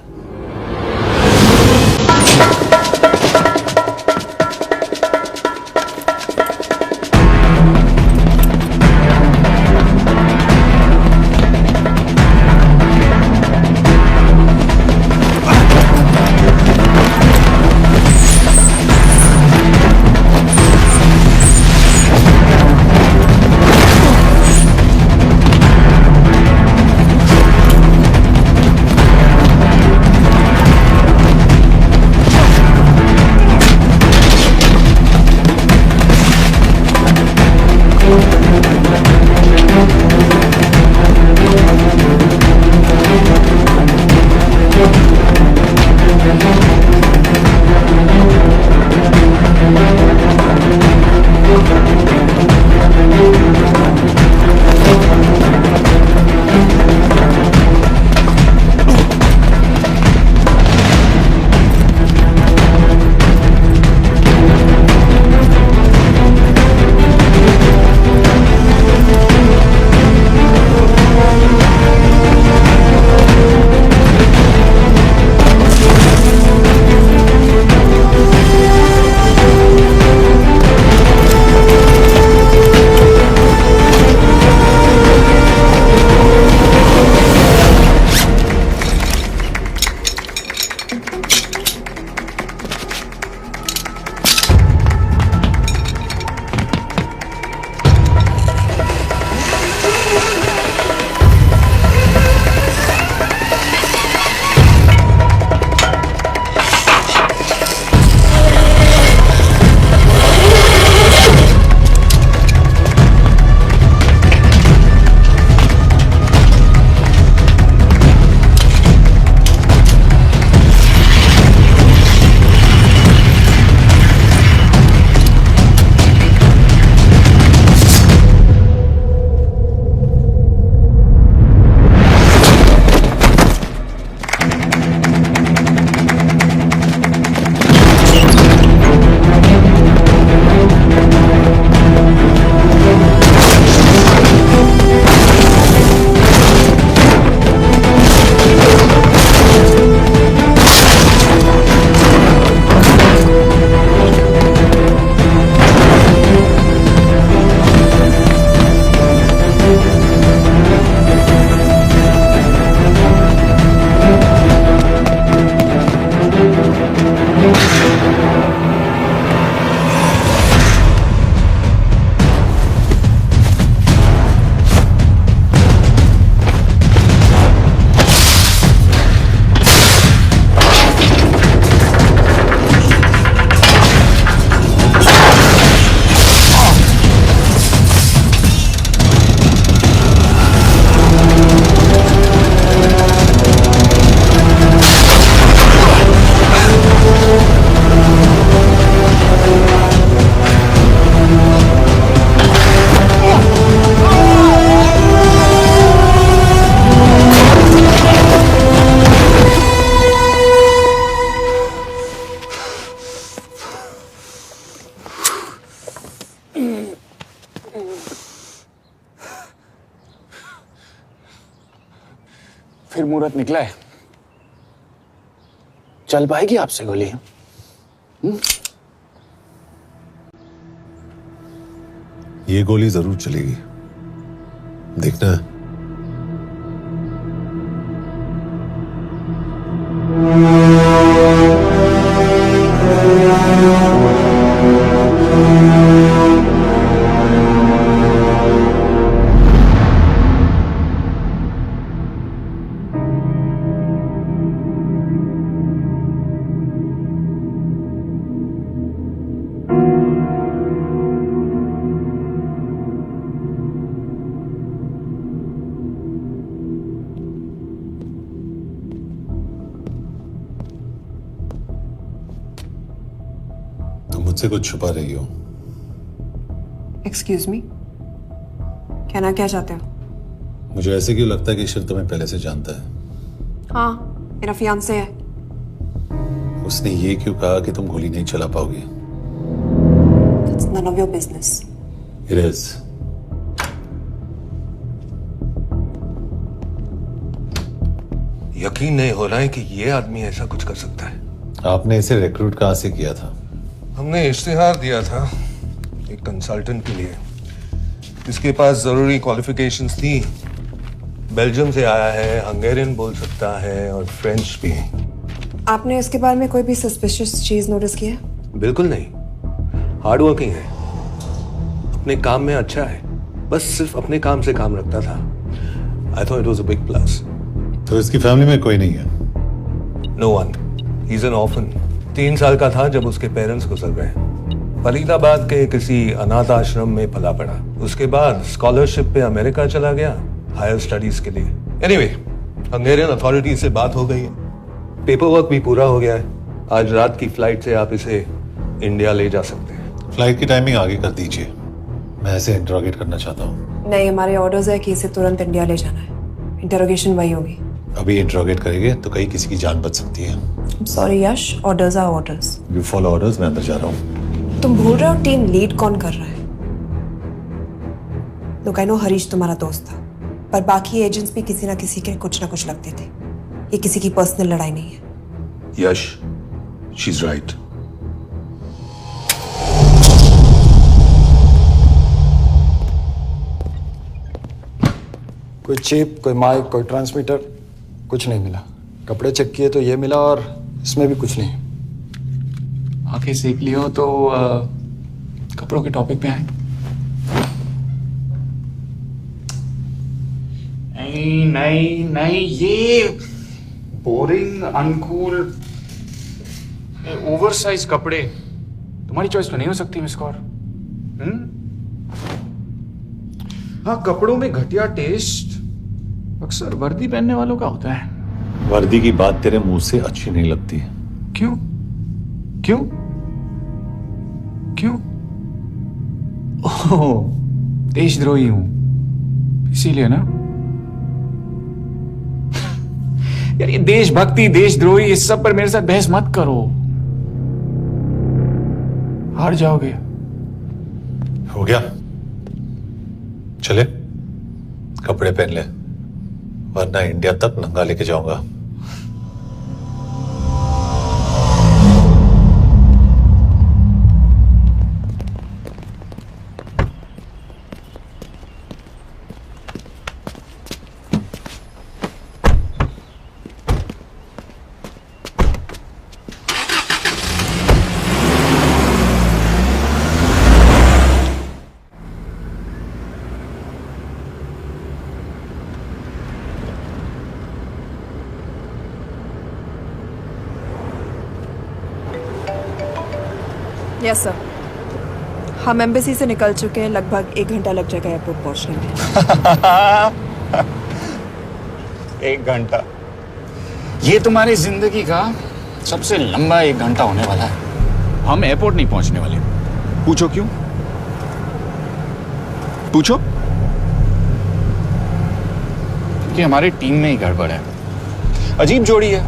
आखिर मुहूर्त निकला है। चल पाएगी आपसे गोली? ये गोली जरूर चलेगी, देखना है। मुझसे कुछ छुपा रही हो। एक्सक्यूज मी, कहना क्या चाहते हो? मुझे ऐसे क्यों लगता है कि ईश्वर तुम्हें पहले से जानता है? हाँ, मेरा फियांसे है। उसने ये क्यों कहा कि तुम गोली नहीं चला पाओगी? It's none of your business. It is. यकीन नहीं हो रहा है कि ये आदमी ऐसा कुछ कर सकता है। आपने इसे रिक्रूट कहाँ से किया था? हमने इश्तिहार दिया था एक कंसल्टेंट के लिए, इसके पास जरूरी क्वालिफिकेशंस थी। बेल्जियम से आया है, हंगेरियन बोल सकता है और फ्रेंच भी। आपने इसके बारे में कोई भी सस्पिशियस चीज नोटिस की है? बिल्कुल नहीं, हार्ड वर्किंग है, अपने काम में अच्छा है, बस सिर्फ अपने काम से काम रखता था। I thought it was a big plus. तो इसकी फैमिली में कोई नहीं है? No one, he is an orphan. 3 साल का था जब उसके पेरेंट्स गुजर गए। फरीदाबाद के किसी अनाथ आश्रम में पला पड़ा। उसके बाद स्कॉलरशिप पे अमेरिका चला गया हायर स्टडीज के लिए। एनीवे, हंगेरियन अथॉरिटी से बात हो गई है, पेपर वर्क भी पूरा हो गया है। आज रात की फ्लाइट से आप इसे इंडिया ले जा सकते हैं। फ्लाइट की टाइमिंग आगे कर दीजिए, मैं इसे इंटरोगेट करना चाहता हूँ। नहीं, हमारे ऑर्डर्स है कि इसे तुरंत इंडिया ले जाना है। इंटरोगेशन वही होगी। अभी इंटरोगेट करेंगे तो कहीं किसी की जान बच सकती है। Sorry Yash, orders are orders. You follow orders, मैं अंदर जा रहा हूँ। तुम भूल रहे हो टीम लीड कौन कर रहा है? लोग, आई नो हरीश तुम्हारा दोस्त था, पर बाकी एजेंट्स भी किसी ना किसी के कुछ ना कुछ लगते थे। ये किसी की पर्सनल लड़ाई नहीं है। यश, शी इज राइट। कोई चिप, कोई माइक, कोई ट्रांसमीटर, कुछ नहीं मिला। कपड़े चेक किए तो ये मिला और इसमें भी कुछ नहीं। आंखें सेक ली हो तो कपड़ों के टॉपिक पे आए। नहीं नहीं नहीं, ये बोरिंग, अनकूल, ओवरसाइज कपड़े तुम्हारी चॉइस तो नहीं हो सकती मिस कौर। हाँ, कपड़ों में घटिया टेस्ट अक्सर वर्दी पहनने वालों का होता है। वर्दी की बात तेरे मुंह से अच्छी नहीं लगती। क्यों क्यों क्यों? ओह, देशद्रोही हूं इसीलिए ना। यार ये देशभक्ति, देशद्रोही, इस सब पर मेरे साथ बहस मत करो, हार जाओगे। हो गया, चले कपड़े पहन ले, वरना इंडिया तक नंगा लेके जाऊंगा। यस सर, हम एम्बेसी से निकल चुके हैं। लगभग 1 घंटा लग जाएगा एयरपोर्ट पहुंचने में। 1 घंटा? ये तुम्हारी जिंदगी का सबसे लंबा 1 घंटा होने वाला है। हम एयरपोर्ट नहीं पहुंचने वाले। पूछो क्यों? पूछो। कि हमारी टीम में ही गड़बड़ है। अजीब जोड़ी है,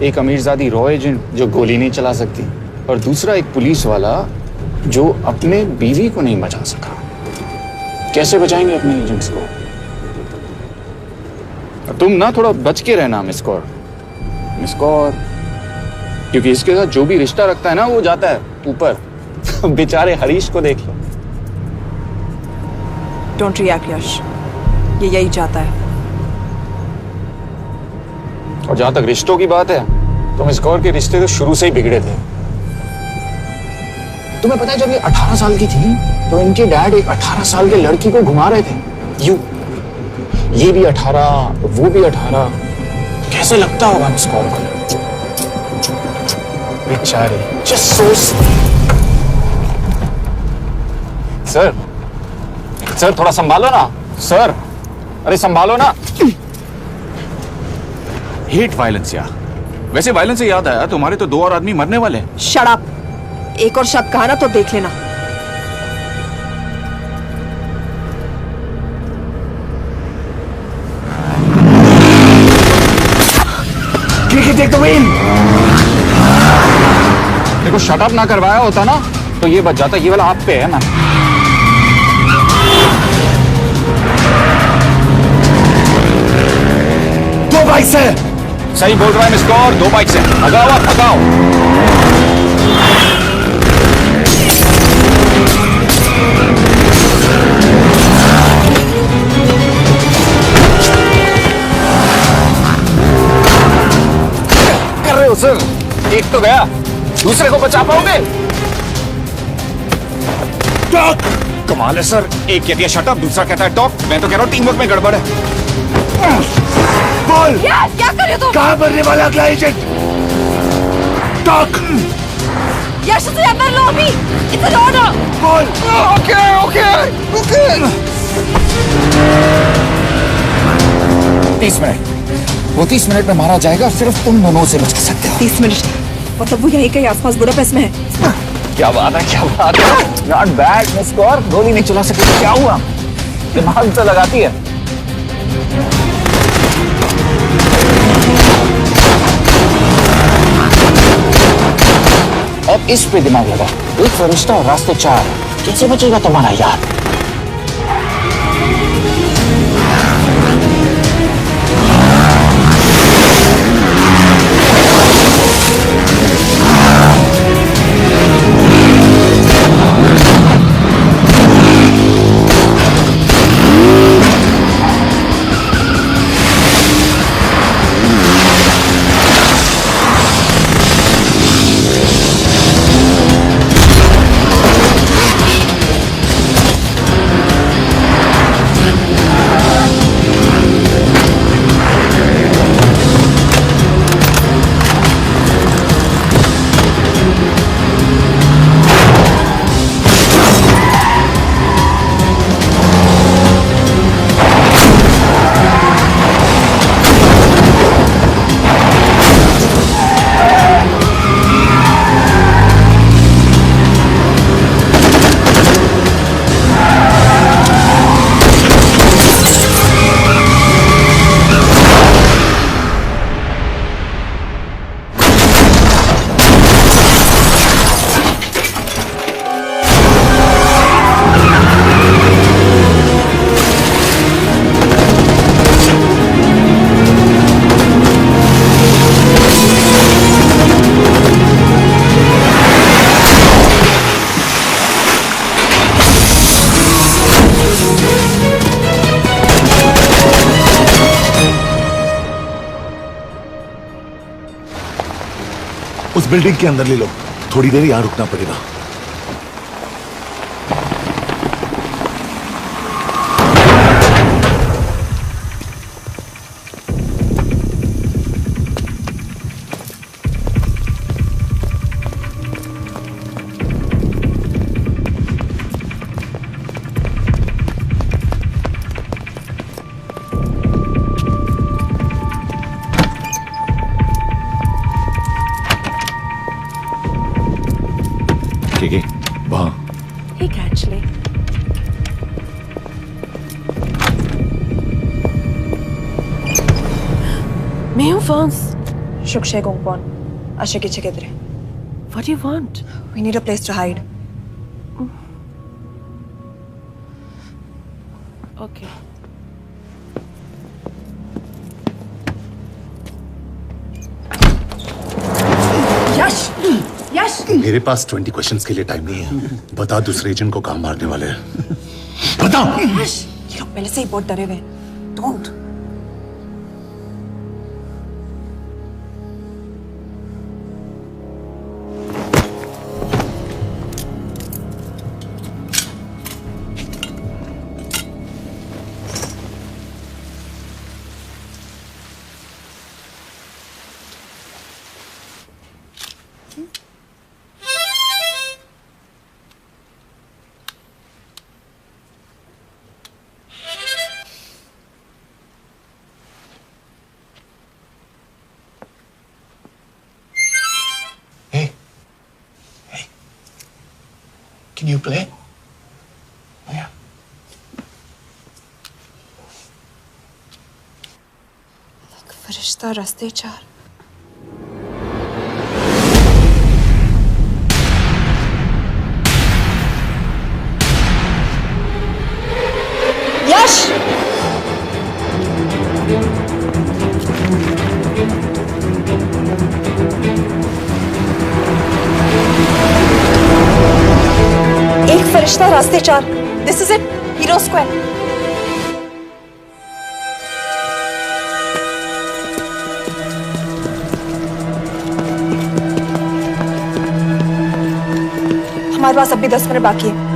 एक अमीरजादी रॉ एजेंट जो गोली नहीं चला सकती, और दूसरा एक पुलिस वाला जो अपने बीवी को नहीं बचा सका। कैसे बचाएंगे अपने एजेंट्स को? तुम ना थोड़ा बच के रहना मिस कौर, क्योंकि इसके साथ जो भी रिश्ता रखता है ना वो जाता है ऊपर। बेचारे हरीश को देख लो। डोंट रिएक्ट यश, ये यही चाहता है। और जहां तक रिश्तों की बात है तो मिस कौर के रिश्ते तो शुरू से ही बिगड़े थे। तुम्हें पता है जब ये 18 साल की थी तो इनके डैड एक 18 साल के लड़की को घुमा रहे थे, यूं। ये भी 18, वो भी 18। कैसे लगता होगा मिस कौर को? बेचारे। Just so. सर थोड़ा संभालो ना सर, अरे संभालो ना। हेट वायलेंस या वैसे वायलेंस से याद आया, तुम्हारे तो 2 और आदमी मरने वाले हैं। Shut up. एक और शब्द कहा ना तो देख लेना। देखो शट अप ना करवाया होता ना तो ये बच जाता। ये वाला आप पे है ना। दो बाइक से। सही बोल रहा है मिस कौर, 2 बाइक से। भगाओ आप, भगाओ। कर रहे हो सर? एक तो गया, दूसरे को बचा पाओगे? टॉक। कमाल है सर, एक कहती है शट अप, दूसरा कहता है टॉक। मैं तो कह रहा हूँ टीम वर्क में गड़बड़ है। बोल क्या कर रहे हो तुम? कहाँ मरने वाला अगला एजेंट? टॉक। यश से अंदर लो अभी। It's an order. बोल। Okay 30 minute. वो 30 मिनट में मारा जाएगा, सिर्फ तुम दोनों से बच सकते हो। 30 मिनट मतलब वो यहीं कहीं आसपास बुडापेस्ट में है। क्या बात है। नॉट बैड मिस कौर, गोली नहीं चला सकती तो क्या हुआ? दिमाग तो लगाती है। अब इस पे दिमाग लगा। एक फरिश्ता और रास्ते 4। कैसे बचेगा तुम्हारा यार? उस बिल्डिंग के अंदर ले लो, थोड़ी देर यहां रुकना पड़ेगा। वहां Hey, actually. Mayo phones. Shukshay Gongpon. Ashaki Chikidre. What do you want? We need a place to hide. Okay. Yash Yash मेरे पास 20 क्वेश्चंस के लिए टाइम नहीं है। बता दूसरे एजेंट को कहां मारने वाले हैं। बता। यश ये लोग पहले से ही बहुत डरे हुए हैं। Don't. Can you play? Oh, yeah. फरिश्ता रास्ते चार। यश एक फरिश्ता रास्ते चार। This is it, hero square. हमारे पास अभी 10 मिनट बाकी है।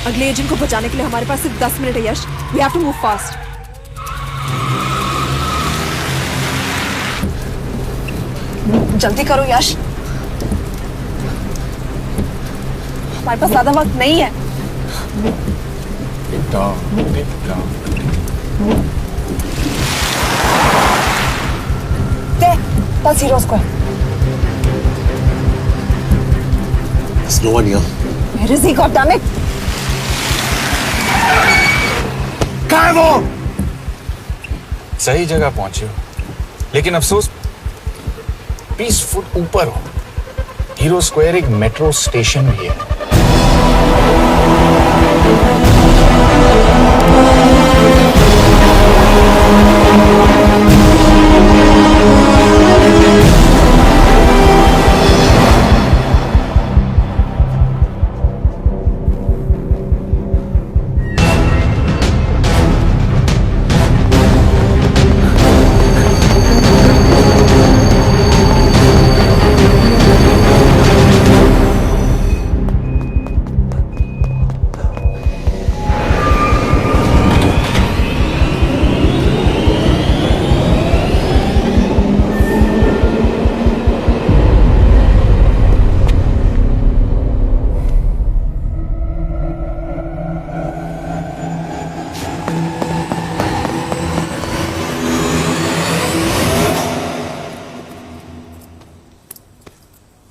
अगले एजेंट को बचाने के लिए हमारे पास सिर्फ 10 मिनट है Yash. We have to move fast. जल्दी करो यश, हमारे पास ज्यादा वक्त नहीं है। बस hero square. There's no one here. Where is he, goddammit? कहाँ है वो? सही जगह पहुंचे हो, लेकिन अफसोस 20 फुट ऊपर हो। हीरो स्क्वायर एक मेट्रो स्टेशन भी है।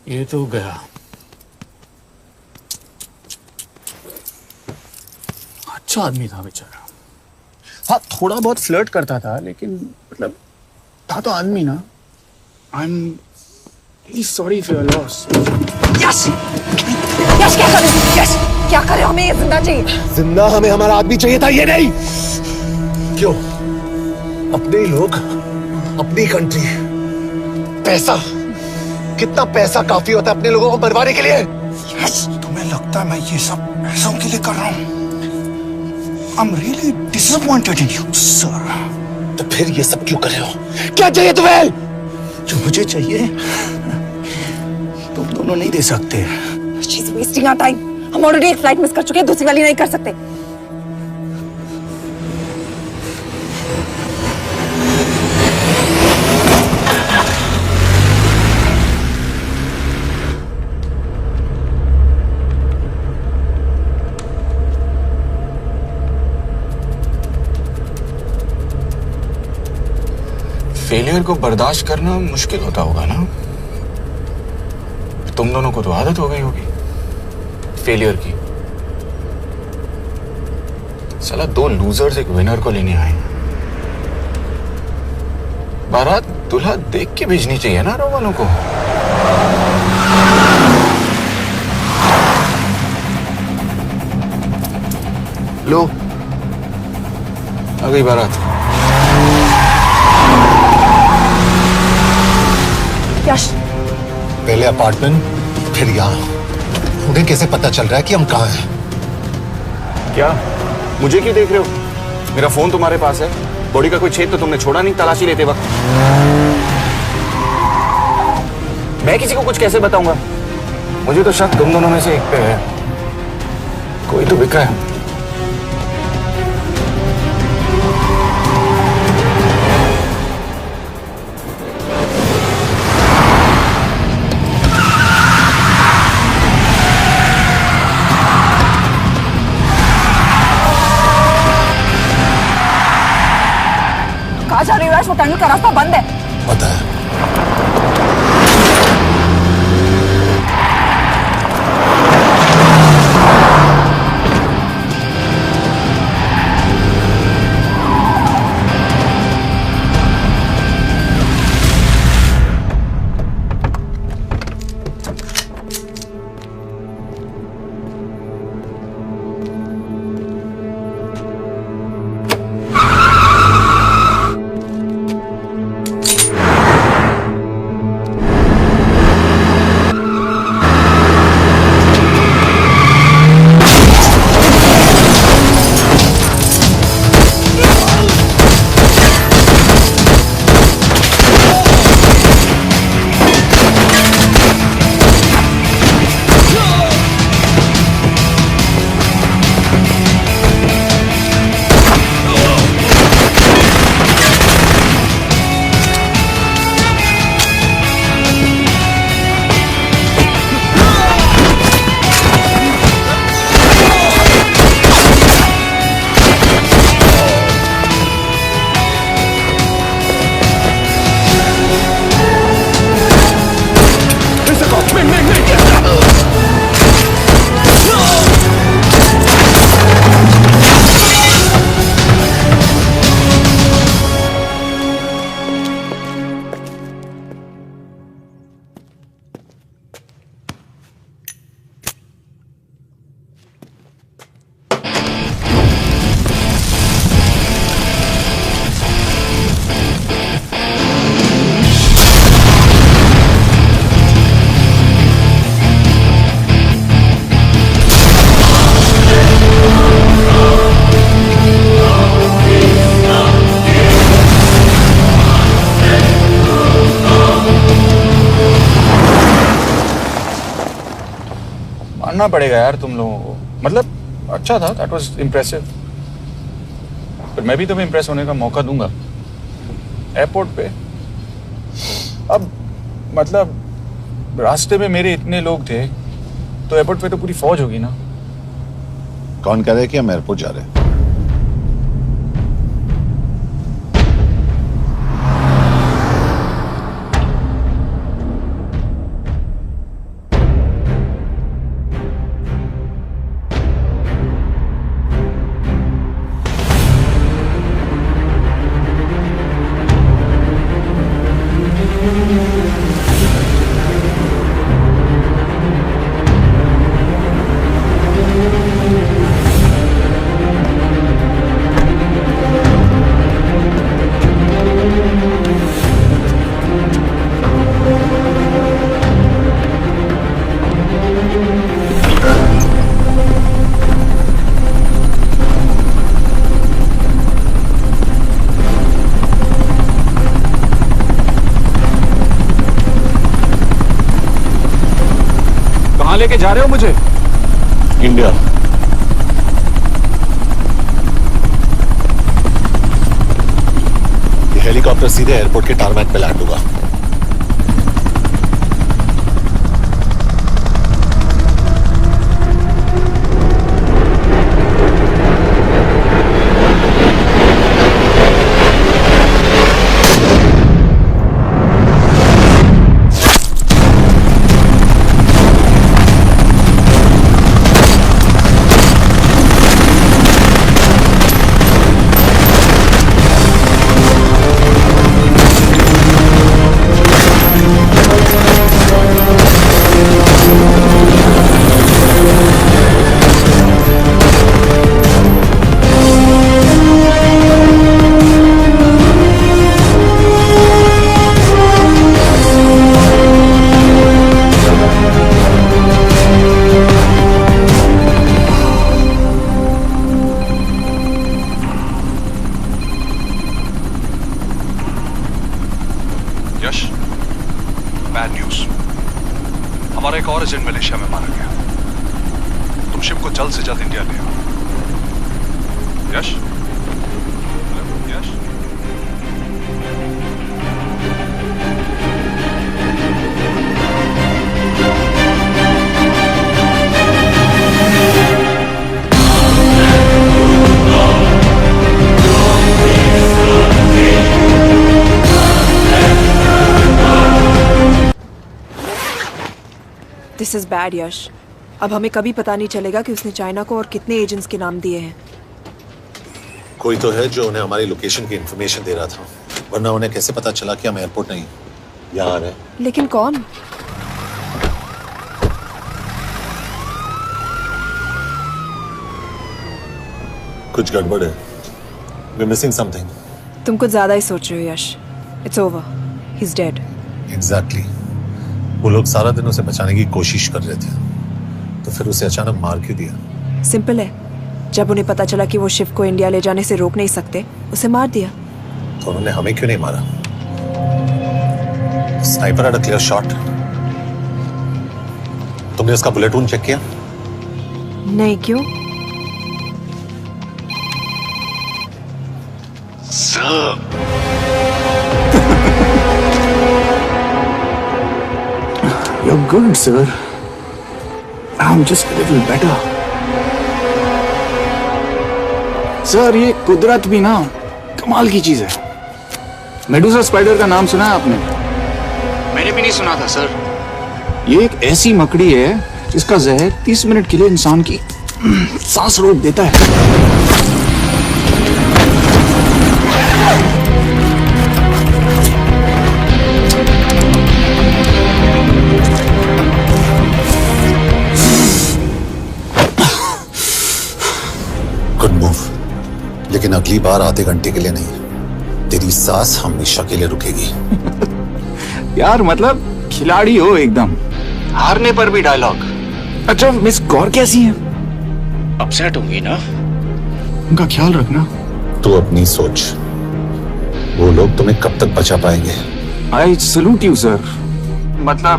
ये तो गया। अच्छा आदमी था बेचारा। हाँ, थोड़ा बहुत फ्लर्ट करता था, लेकिन मतलब था तो आदमी ना। I am really sorry for your loss. Yash, Yash क्या करे? यश क्या करे? हमें ये जिंदा चाहिए। जिंदा हमें हमारा आदमी चाहिए था, ये नहीं। क्यों? अपने ही लोग, अपनी कंट्री, पैसा। कितना पैसा काफी होता है अपने लोगों को मरवाने के लिए? यस, तुम्हें लगता है मैं ये सब पैसों के लिए कर रहा हूँ? I'm really disappointed in you, sir. तो फिर ये सब क्यों कर रहे हो? क्या चाहिए तुम्हें? जो मुझे चाहिए तुम दोनों नहीं दे सकते। She's wasting our time. हम ऑलरेडी एक फ्लाइट मिस कर चुके हैं, दूसरी वाली नहीं कर सकते। फेलियर को बर्दाश्त करना मुश्किल होता होगा ना? तुम दोनों को तो आदत हो गई होगी फेलियर की। साला 2 लूजर्स एक विनर को लेने आए। बारात दूल्हा देख के भेजनी चाहिए ना रो वालों को। लो आ गई बारात। यश, पहले अपार्टमेंट फिर यहाँ। उन्हें कैसे पता चल रहा है कि हम कहाँ हैं? क्या मुझे क्यों देख रहे हो? मेरा फोन तुम्हारे पास है। बॉडी का कोई छेद तो तुमने छोड़ा नहीं तलाशी लेते वक्त। मैं किसी को कुछ कैसे बताऊंगा? मुझे तो शक तुम दोनों में से एक पे है। कोई तो बिका है। कहाँ जा रही हो यश? वो टनल का रास्ता बंद है। पता है। मानना पड़ेगा यार तुम लोगों को। मतलब अच्छा था, दैट वाज इम्प्रेसिव। पर मैं भी तुम्हें इम्प्रेस होने का मौका दूंगा एयरपोर्ट पे। अब मतलब रास्ते में मेरे इतने लोग थे तो एयरपोर्ट पे तो पूरी फौज होगी ना। कौन कह रहा है कि हम एयरपोर्ट जा रहे हैं? लेके जा रहे हो मुझे? इंडिया। ये हेलीकॉप्टर सीधे एयरपोर्ट के टारमैक पे लैंड होगा। यश, बैड न्यूज। हमारा एक और एजेंट मलेशिया में मारा गया। तुम शिप को जल्द से जल्द इंडिया ले आओ। यश? यश? दिस इज बैड यश। अब हमें कभी पता नहीं चलेगा कि उसने चाइना को और कितने एजेंट्स के नाम दिए हैं। कोई तो है जो उन्हें हमारी लोकेशन की इंफॉर्मेशन दे रहा था, वरना उन्हें कैसे पता चला कि हम एयरपोर्ट नहीं यहाँ आ रहे हैं? लेकिन कौन? कुछ गड़बड़ है। We're missing something. तुम कुछ ज्यादा ही सोच रहे हो Yash. It's over, he is dead. Exactly. वो लोग सारा दिन उसे बचाने की कोशिश कर रहे थे, तो फिर उसे अचानक मार क्यों दिया? सिंपल है, जब उन्हें पता चला कि वो शिव को इंडिया ले जाने से रोक नहीं सकते, उसे मार दिया। तो उन्होंने हमें क्यों नहीं मारा? Sniper had a clear shot. तुमने उसका बुलेट वूंड चेक किया? नहीं, क्यों? You're good, sir. I'm just a little better. Sir, ये कुदरत भी ना कमाल की चीज है। मेडुसा स्पाइडर का नाम सुना है आपने? मैंने भी नहीं सुना था सर। ये एक ऐसी मकड़ी है जिसका जहर 30 मिनट के लिए इंसान की सांस रोक देता है। गुड मूव, लेकिन अगली बार आधे घंटे के लिए नहीं, तेरी सांस हमेशा के लिए रुकेगी। यार मतलब खिलाड़ी हो एकदम, हारने पर भी डायलॉग। अच्छा, मिस गौर कैसी है? अपसेट होंगी ना, उनका ख्याल रखना। तू अपनी सोच, वो लोग तुम्हें कब तक बचा पाएंगे? I salute you sir. मतलब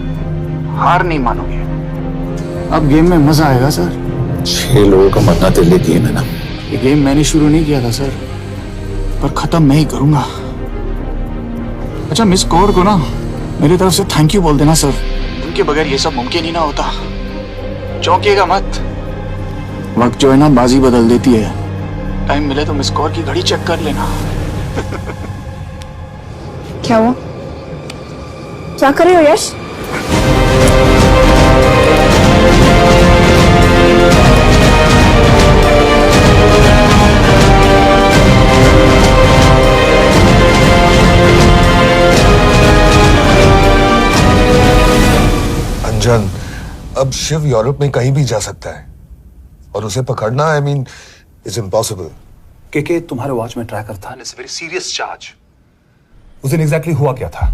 हार नहीं मानोगे। अब गेम में मजा आएगा सर। 6 लोगों का मरना तेरे लिए गेम है ना? ये गेम मैंने शुरू नहीं किया था सर, पर खत्म मैं ही करूंगा। अच्छा, मिस कौर को ना मेरी तरफ से थैंक यू बोल देना सर। उनके बगैर ये सब मुमकिन ही ना होता। चौंकिएगा मत, वक्त जो है ना बाजी बदल देती है। टाइम मिले तो मिस कौर की घड़ी चेक कर लेना। क्या हुआ? क्या कर रहे हो यश? अंजन, अब शिव यूरोप में कहीं भी जा सकता है और उसे पकड़ना, आई मीन, इज इम्पॉसिबल। के तुम्हारे वॉच में ट्रैकर था, इट्स वेरी सीरियस चार्ज। उस दिन एग्जैक्टली हुआ क्या था?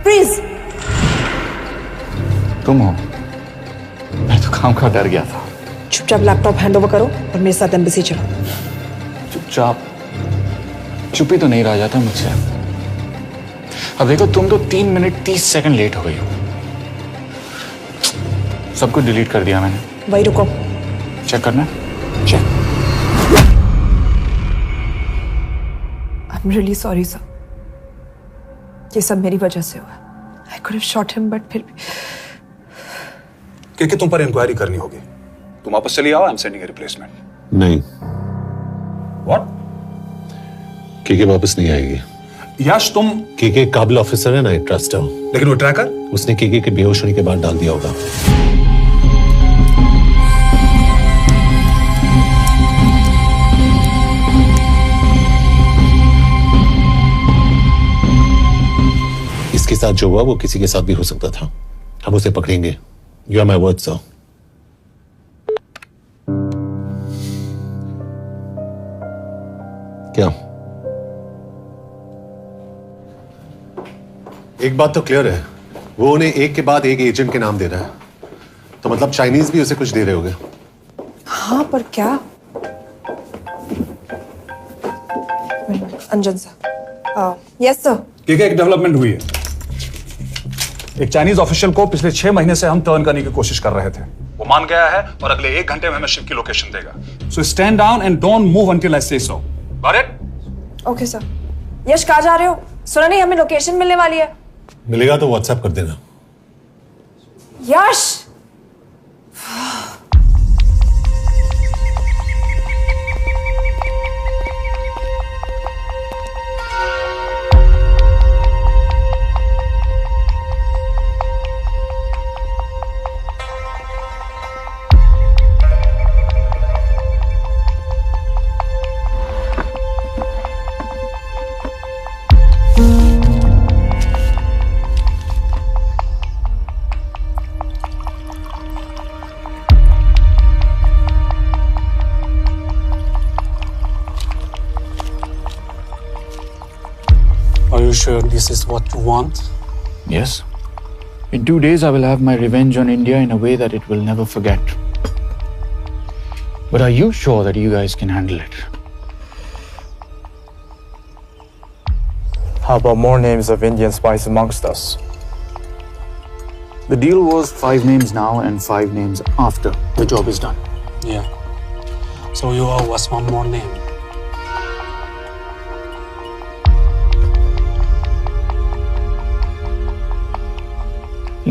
प्लीज। तुम हो? मैं तो काम का डर गया था। चुपचाप लैपटॉप हैंड ओवर करो और मेरे साथ एम्बेसी चलो। चुपचाप? चुप ही तो नहीं रहा जाता मुझसे। अब देखो, तुम तो 3 मिनट 30 सेकंड लेट हो गई हो। सब कुछ डिलीट कर दिया मैंने। वही रुको। चेक करना? Check. I am really sorry sir, ये सब मेरी वजह से हुआ। I could have shot him but फिर भी। क्योंकि तुम पर इंक्वायरी करनी होगी। तुम वापस चली आओ, I am sending a replacement. नहीं। व्हाट? केके वापस नहीं आएगी। यश तुम केके काबिल ऑफिसर है ना, आई ट्रस्ट है। लेकिन वो ट्रैकर उसने केके के बेहोश होने के बाद डाल दिया होगा। इसके साथ जो हुआ वो किसी के साथ भी हो सकता था। हम उसे पकड़ेंगे। You are my word sir. क्या? एक बात तो क्लियर है, वो उन्हें एक के बाद एक एजेंट के नाम दे रहा है, तो मतलब चाइनीज भी उसे कुछ दे रहे होंगे। हाँ पर क्या? Anjan sir. Yes sir. KK एक डेवलपमेंट हुई है। एक चाइनीज ऑफिशियल को पिछले 6 महीने से हम टर्न करने की कोशिश कर रहे थे। वो मान गया है और अगले 1 घंटे में हमें शिप की लोकेशन देगा। So stand down and don't move until I say so. Got it? Okay sir. Yash कहाँ जा रहे हो? सुना नहीं हमें लोकेशन मिलने वाली है। मिलेगा तो व्हाट्सएप कर देना। यश Are you sure this is what you want? Yes. In 2 days, I will have my revenge on India in a way that it will never forget. But are you sure that you guys can handle it? How about more names of Indian spies amongst us? The deal was 5 names now and 5 names after the job is done. Yeah. So you owe us one more name.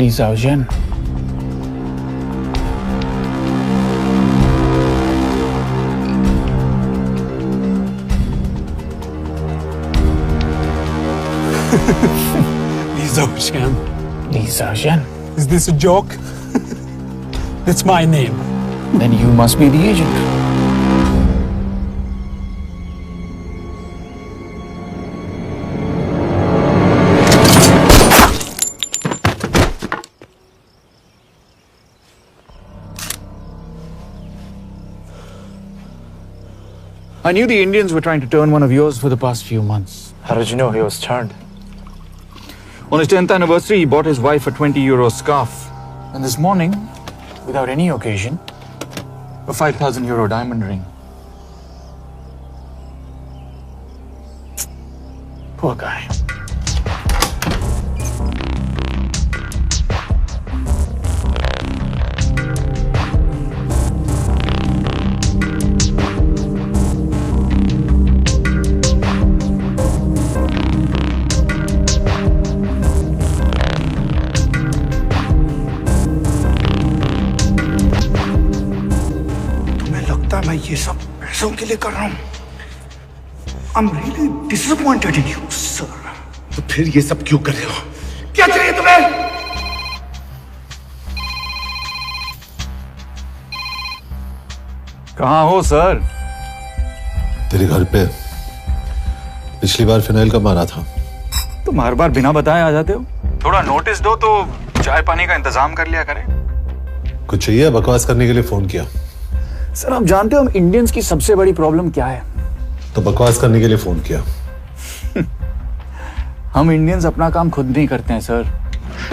Li Xiaojian. Li Xiaojian. Li Xiaojian. Is this a joke? That's my name. Then you must be the agent. I knew the Indians were trying to turn one of yours for the past few months. How did you know he was turned? On his 10th anniversary, he bought his wife a 20-euro scarf. And this morning, without any occasion, a 5,000-euro diamond ring. Poor guy. मैं ये सब पैसों के लिए कर रहा हूँ। I'm really disappointed in you, sir. तो फिर ये सब क्यों कर रहे हो? क्या चाहिए तुम्हें? कहाँ हो सर? तेरे घर पे। पिछली बार फिनाइल कब मारा था? तुम हर बार बिना बताए आ जाते हो। थोड़ा नोटिस दो तो चाय पानी का इंतजाम कर लिया करें। कुछ चाहिए? बकवास करने के लिए फोन किया। सर आप जानते हो हम इंडियंस की सबसे बड़ी प्रॉब्लम क्या है? तो बकवास करने के लिए फोन किया। हम इंडियंस अपना काम खुद नहीं करते हैं सर,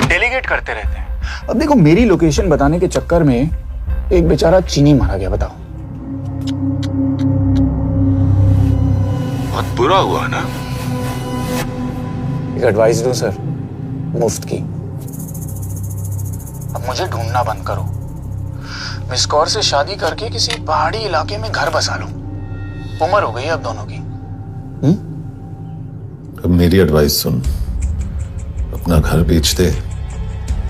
डेलीगेट करते रहते हैं। अब देखो मेरी लोकेशन बताने के चक्कर में एक बेचारा चीनी मारा गया, बताओ। बहुत बुरा हुआ ना? एक एडवाइस दो सर, मुफ्त की। अब मुझे ढूंढना बंद करो मिस कौर से शादी करके किसी पहाड़ी इलाके में घर बसा लो। उम्र हो गई अब दोनों की। अब मेरी एडवाइस सुन, अपना घर बेच दे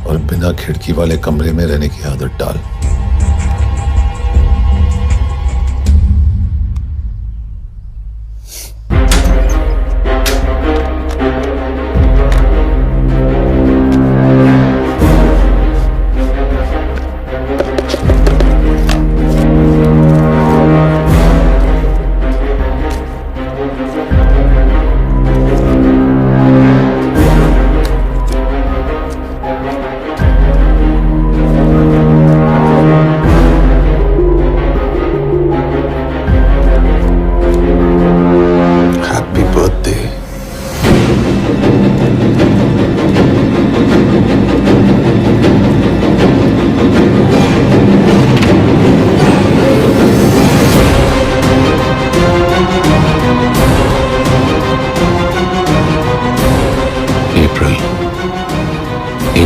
और बिना खिड़की वाले कमरे में रहने की आदत डाल।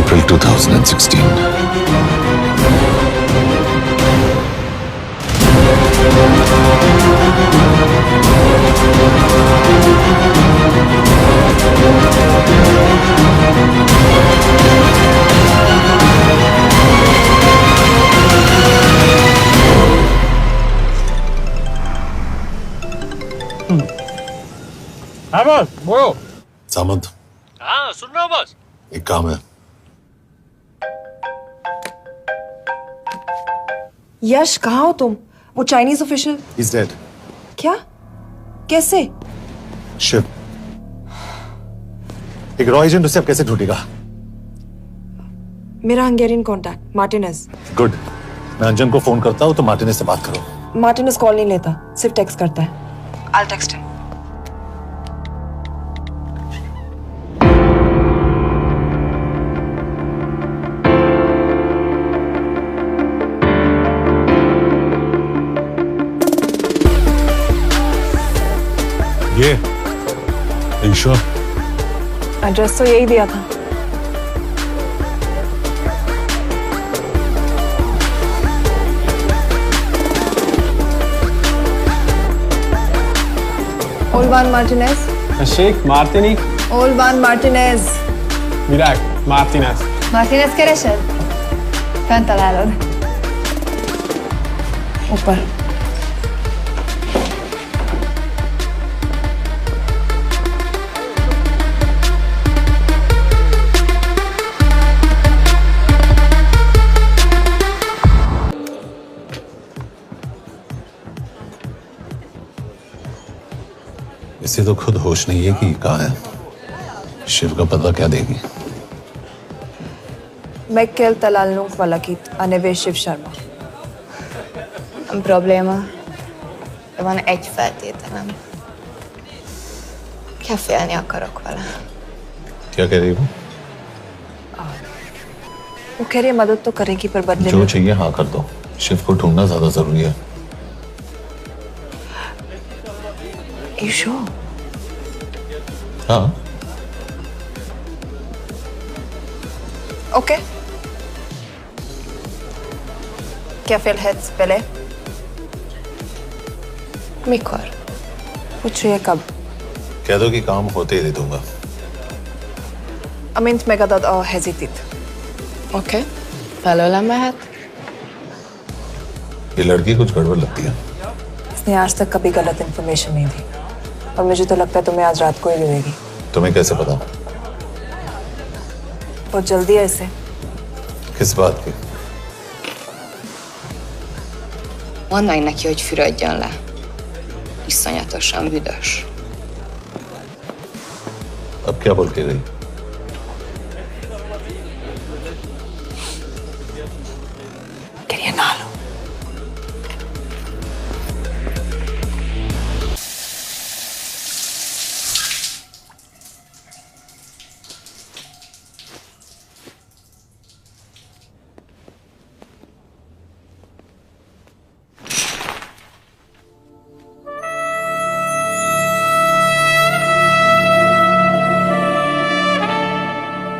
April 2016. हाँ बॉस बोलो। सामंत, हाँ सुन रहा हूँ बॉस। एक काम है। यश, कहाँ हो तुम? वो चाइनीज ऑफिशियल। He's dead. क्या? कैसे? शिव, एक रॉ एजेंट उसे अब कैसे ढूंढेगा? मेरा हंगेरियन कॉन्टैक्ट मार्टिनेज। गुड, मैं अंजन को फोन करता हूँ तो मार्टिनेज से बात करो। मार्टिनेज कॉल नहीं लेता, सिर्फ टेक्स्ट करता है। I'll text him. ये ईशो एड्रेस तो यही दिया था। Olvan Martinez. Sheikh Martini. Olvan Martinez. Virág Martinez. Martinez keresed? Fent találod. ऊपर। इसे तो खुद होश नहीं है कि कहाँ है। शिव का पता क्या देगी? Mekkel találnunk valakit, a neve Shiv Sharma. Nem probléma. De van egy feltételem. Kefélni akarok vele. क्या कह रही हो? वो कह रही है मदद तो करेगी पर बदले जो में। चाहिए हाँ कर दो। शिव को ढूंढना ज्यादा जरूरी है। You sure? हाँ। Okay. Kefél hetsz bele? Mikor? पूछ रही है कब? कह दो कि काम होते ही दे दूंगा। Amint megadod a hezitit. Oké. Belőlem mehet? ये लड़की कुछ गड़बड़ लगती है। इसने आज तक कभी गलत इन्फॉर्मेशन नहीं दी और मुझे तो लगता है तुम्हें आज रात को ही मिलेगी। तुम्हें कैसे पता? बहुत जल्दी है इसे। किस बात की? Mondd meg neki, hogy fürödjön le. Iszonyatosan büdös. अब क्या बोल के गई? Quería nalo.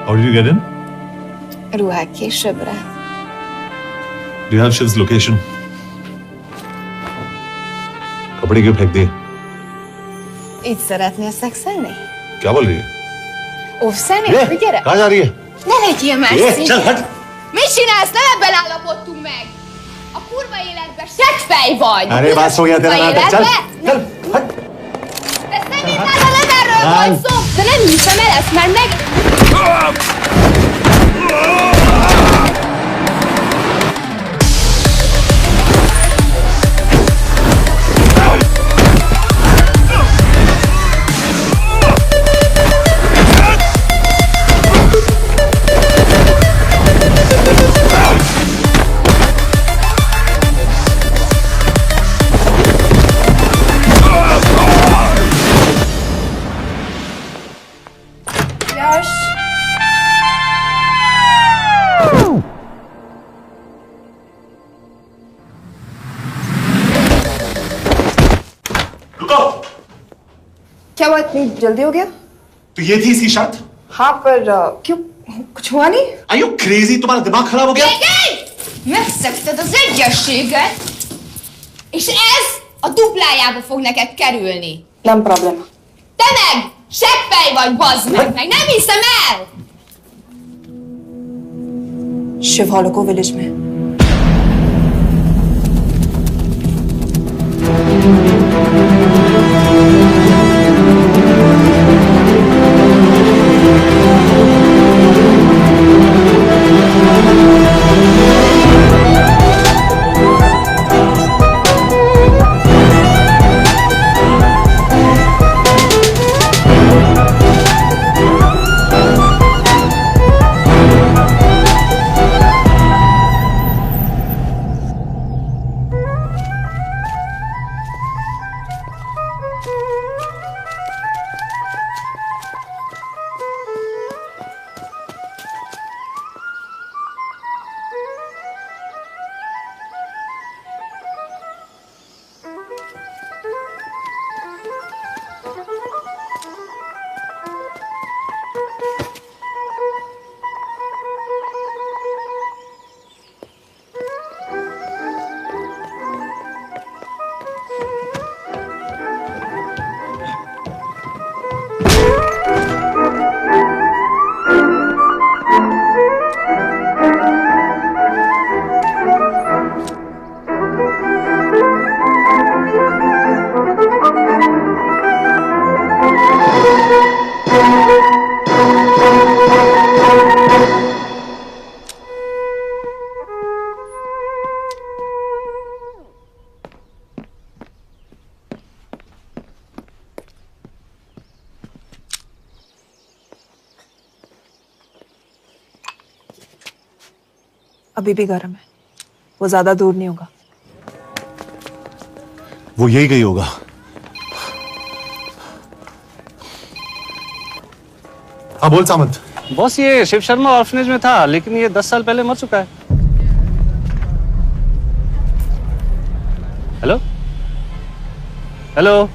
How did you get in? Ruhák későbbre. Do you have Shiv's location? कपड़े क्यों फेंक दिए? Itt szeretnél szexelni? क्या बोल रही है? Óvszernél? Gyere! कहाँ जा रही है? Ne legyél már szép! चल हट! Mit csinálsz? Nem ebben állapodtunk meg! A kurva életben seggfej vagy! अरे बात हो गया तेरा नाटक, चल! चल! हट! Ezt nem hittem, nem erről van szó! De nem hiszem el ezt, mert meg... क्या हुआ, इतनी जल्दी हो गया? तो ये थी इसकी शर्त? हाँ, पर क्यों, कुछ हुआ नहीं? Are you crazy? तुम्हारा दिमाग खराब हो गया? Megszegted az egyességet, és ez a duplájába fog neked kerülni. Nem problema. Te meg seggfej vagy, bazd meg nem hiszem el! Shiv Holloko village में। अभी भी गर्म है, वो ज्यादा दूर नहीं होगा। वो यही गई होगा। हाँ बोल सामंत। बॉस ये शिव शर्मा ऑर्फनेज में था, लेकिन ये 10 साल पहले मर चुका है। Hello hello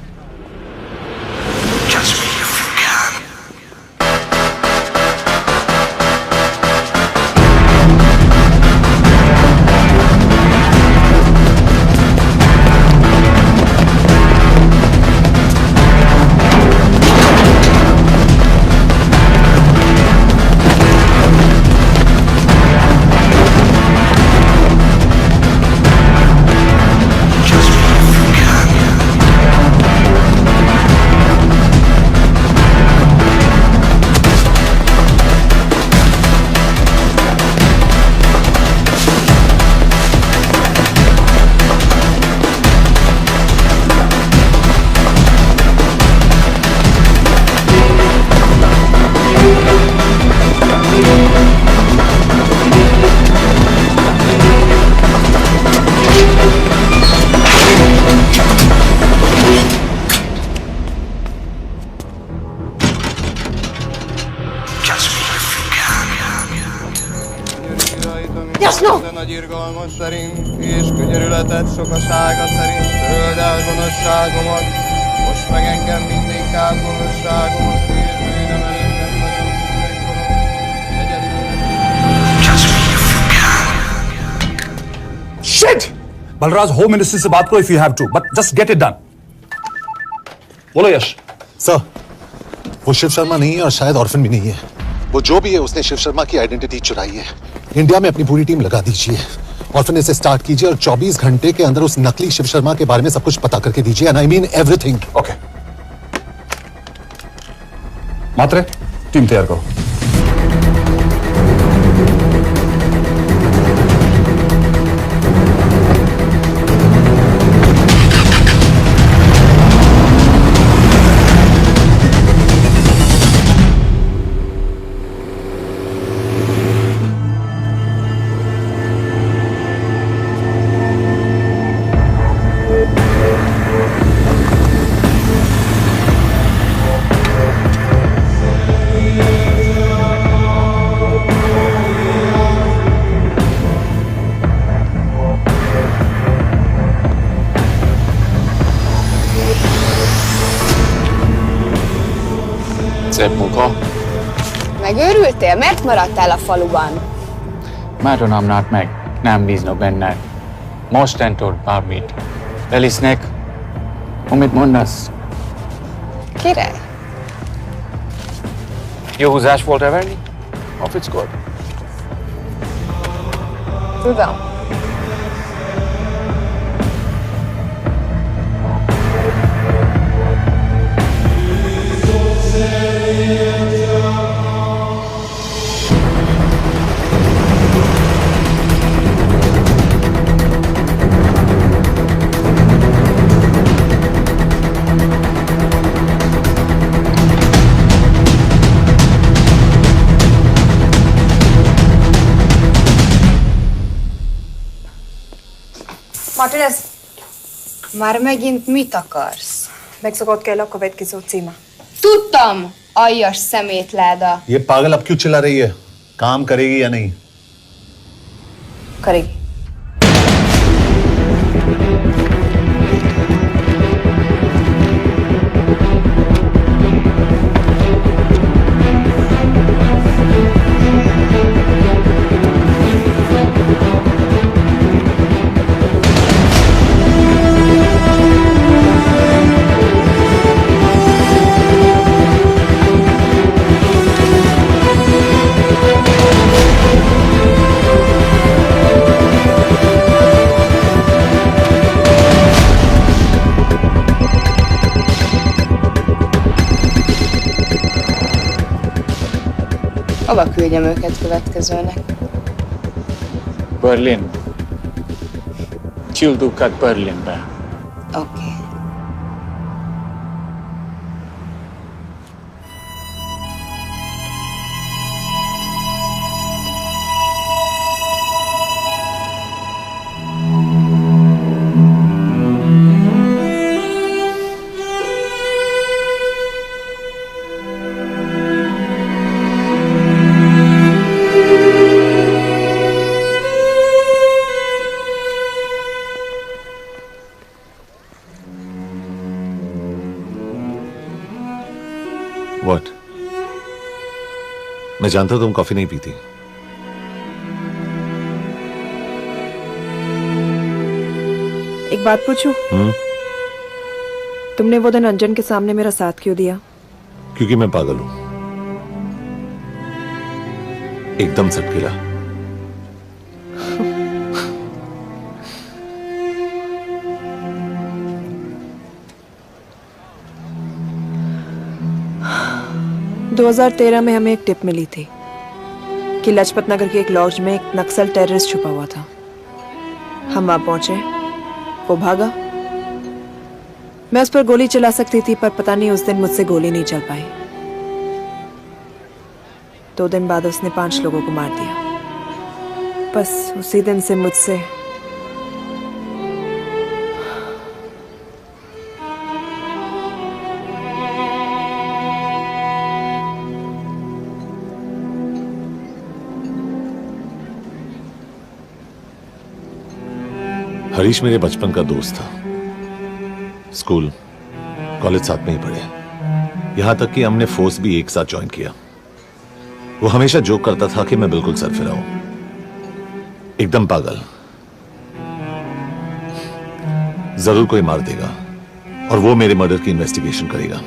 Nagy irgalmas szerint, és könyörületet sokasága szerint töröld el gonoszságomat, most meg engem mindinkább gonoszságomat, és bűnöm előttem nagyon középkorom, egyedül. Shit! Balraj, home ministry से बात करो if you have to, but just get it done. बोलो यश। Sir, वो शिव शर्मा नहीं है और शायद orphan भी नहीं है। वो जो भी है उसने शिव शर्मा की आइडेंटिटी चुराई है। इंडिया में अपनी पूरी टीम लगा दीजिए, ऑर्फन से स्टार्ट कीजिए और 24 घंटे के अंदर उस नकली शिव शर्मा के बारे में सब कुछ पता करके दीजिए। And I mean everything. Okay. Matre, team तैयार करो। Szép munka. Megőrültél? Miért maradtál a faluban? Mátonám nát meg, nem bíznak benned. Mostantól bármit. Elisznek, amit mondasz. Király. Jó húzás volt everni? A fickód? Tudom. Martinez, Már megint mit akarsz? megszokott kell a következő címe. Tudtam! Aljas szemétláda. ये पागल अब क्यों चिल्ला रही है? काम करेगी या नहीं? करेगी। Hova küldjem őket következőnek? Berlin. Küldőket Berlinbe. Oké. What? मैं जानता तुम कॉफी नहीं पीती। एक बात पूछूं? तुमने वो दिन अंजन के सामने मेरा साथ क्यों दिया? क्योंकि मैं पागल हूं, एकदम सटकिला। – 2013 में हमें एक टिप मिली थी कि लाजपत नगर के एक लॉज में एक नक्सल टेररिस्ट छुपा हुआ था। हम वहां पहुंचे, वो भागा। मैं उस पर गोली चला सकती थी, पर पता नहीं उस दिन मुझसे गोली नहीं चल पाई। 2 दिन बाद उसने 5 लोगों को मार दिया। बस उसी दिन से मुझसे हरीश मेरे बचपन का दोस्त था। स्कूल कॉलेज साथ में ही पढ़े, यहां तक कि हमने फोर्स भी एक साथ ज्वाइन किया। वो हमेशा जोक करता था कि मैं बिल्कुल सरफिरा हूं, एकदम पागल। जरूर कोई मार देगा और वो मेरे मर्डर की इन्वेस्टिगेशन करेगा।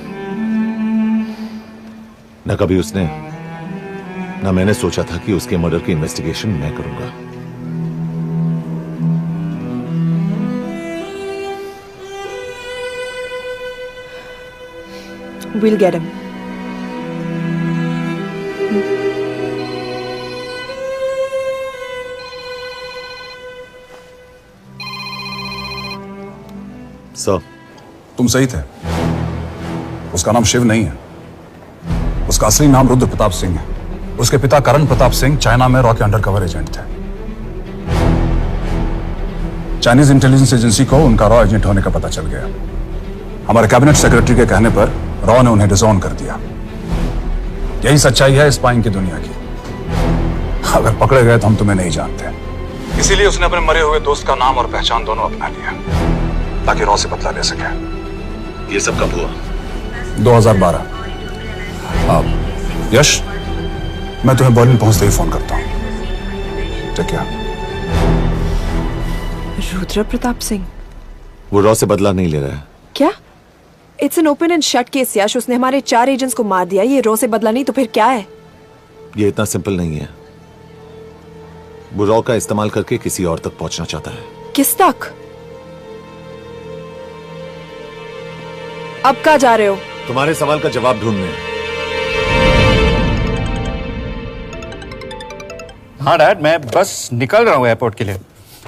न कभी उसने न मैंने सोचा था कि उसके मर्डर की इन्वेस्टिगेशन मैं करूंगा। We'll get him. सर, तुम सही थे। उसका नाम शिव नहीं है, उसका असली नाम रुद्र प्रताप सिंह है। उसके पिता करण प्रताप सिंह चाइना में रॉ के अंडरकवर एजेंट थे। चाइनीज इंटेलिजेंस एजेंसी को उनका रॉ एजेंट होने का पता चल गया। हमारे कैबिनेट सेक्रेटरी के कहने पर रॉ ने उन्हें डिसऑन कर दिया। यही सच्चाई है स्पाइंग की दुनिया की। अगर पकड़े गए तो हम तुम्हें नहीं जानते, इसीलिए उसने अपने मरे हुए दोस्त का नाम और पहचान दोनों अपना लिया ताकि रॉ से बदला ले सके। ये सब कब हुआ? 2012। यश, मैं तुम्हें बर्लिन पहुंचते ही फोन करता हूं। ठीक है। रुद्र प्रताप सिंह वो रॉ से बदला नहीं ले रहा है। क्या? It's an open and shut case Yash. उसने हमारे 4 एजेंट्स को मार दिया। ये रॉ से बदला नहीं तो फिर क्या है? ये इतना सिंपल नहीं है। वो रॉ का इस्तेमाल करके किसी और तक पहुंचना चाहता है। किस तक? अब कहाँ जा रहे हो? तुम्हारे सवाल का जवाब ढूंढने। हाँ डैड, मैं बस निकल रहा हूँ एयरपोर्ट के लिए।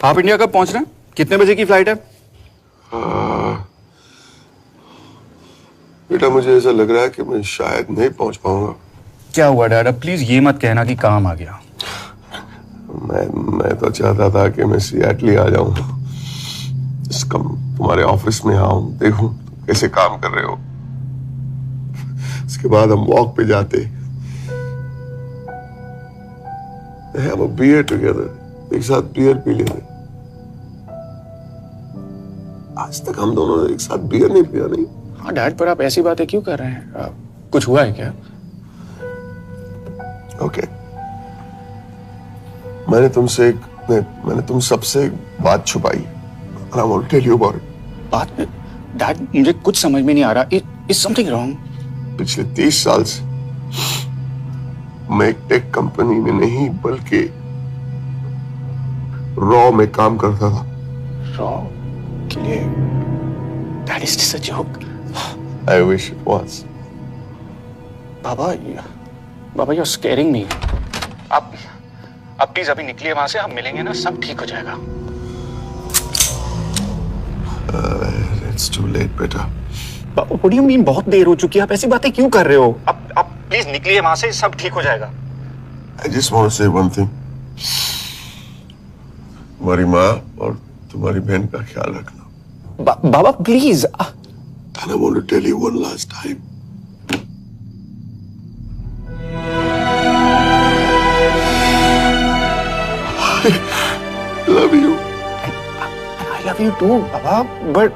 आप इंडिया कब पहुंच रहे हैं? कितने बजे की फ्लाइट है? बेटा, मुझे ऐसा लग रहा है कि मैं शायद नहीं पहुंच पाऊंगा। क्या हुआ डैड? अब प्लीज ये मत कहना कि काम आ गया। मैं तो चाहता था कि मैं सिएटल ही आ जाऊं, तुम्हारे ऑफिस में आऊं, देखूं तुम कैसे काम कर रहे हो। उसके बाद हम वॉक पे जाते, have a beer together, एक साथ बियर पी लेते। आज तक हम दोनों ने एक साथ बियर नहीं पिया। नहीं। हाँ डैड, पर आप ऐसी बातें क्यों कर रहे हैं? कुछ हुआ है क्या? ओके, मैंने तुम सबसे एक बात छुपाई। I want to tell you about it. बात में डैड, मुझे कुछ समझ में नहीं आ रहा। Is something wrong? पिछले 30 साल से मैं एक टेक कंपनी में नहीं बल्कि रॉ में काम करता था। रॉ के लिए? That is just a joke. I wish it was. Baba you're scaring me. आप प्लीज अभी निकलिए वहां से, हम मिलेंगे ना, सब ठीक हो जाएगा। It's too late, बेटा। What do you mean बहुत देर हो चुकी है? आप ऐसी बातें क्यों कर रहे हो? आप प्लीज निकलिए वहां से, सब ठीक हो जाएगा। I just want to say one thing. तुम्हारी माँ और तुम्हारी बहन का ख्याल रखना। बाबा please. And I want to tell you one last time. I love you. I love you too, Baba, but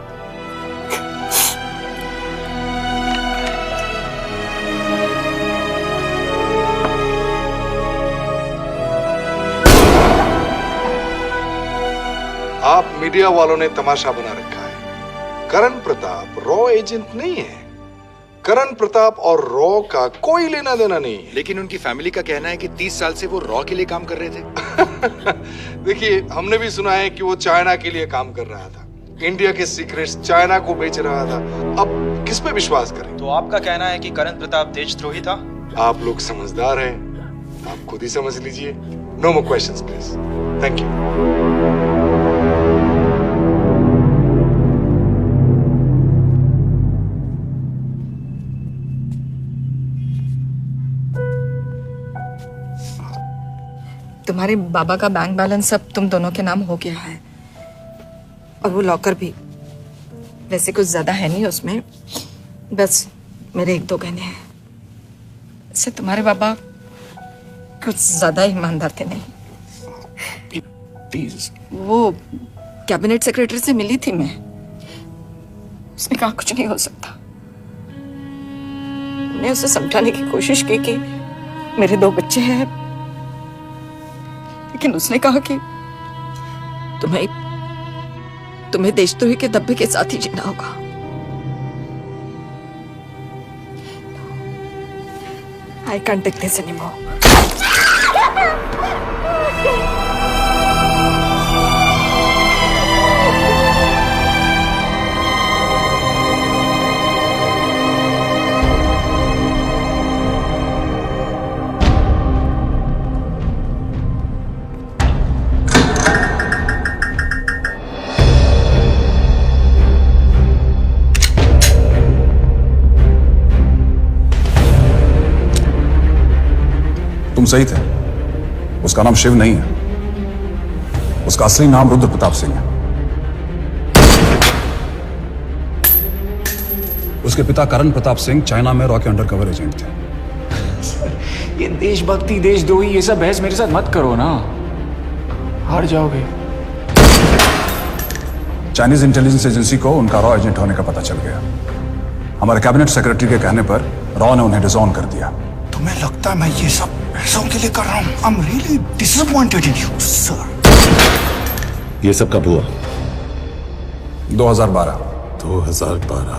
आप मीडिया वालों ने तमाशा बना रखा है। करण प्रताप रॉ एजेंट नहीं है। करण प्रताप और रॉ का कोई लेना देना नहीं है। लेकिन उनकी फैमिली का कहना है कि 30 साल से वो रॉ के लिए काम कर रहे थे। देखिए, हमने भी सुना है कि वो चाइना के लिए काम कर रहा था, इंडिया के सीक्रेट्स चाइना को बेच रहा था। अब किस पे विश्वास करें? तो आपका कहना है कि करण प्रताप देशद्रोही था? आप लोग समझदार हैं, आप खुद ही समझ लीजिए। No more questions please. Thank you. तुम्हारे बाबा का बैंक बैलेंस सब तुम दोनों के नाम हो गया है, और वो लॉकर भी। वैसे कुछ ज्यादा है नहीं उसमें, बस मेरे 1-2 गहने हैं। इससे तुम्हारे बाबा कुछ ज्यादा ईमानदार थे नहीं। प्लीज। वो कैबिनेट सेक्रेटरी से मिली थी मैं, उसने कहा कुछ नहीं हो सकता। मैंने उसे समझाने की कोशिश की कि मेरे 2 बच्चे हैं, लेकिन उसने कहा कि तुम्हें देशद्रोही के दब्बे के साथ ही जीना होगा। I can't take this anymore. तुम सही थे। उसका नाम शिव नहीं है, उसका असली नाम रुद्र प्रताप सिंह है। उसके पिता करण प्रताप सिंह चाइना में रॉ के अंडरकवर एजेंट थे। ये देशभक्ति देशद्रोही ये सब बहस मेरे साथ मत करो ना, हार जाओगे। चाइनीज इंटेलिजेंस एजेंसी को उनका रॉ एजेंट होने का पता चल गया। हमारे कैबिनेट सेक्रेटरी के कहने पर रॉ ने उन्हें डिसऑन कर दिया। तुम्हें लगता है मैं ये सब पैसों के लिए कर रहा हूँ? I'm really disappointed in you, sir. ये सब कब हुआ? 2012। 2012।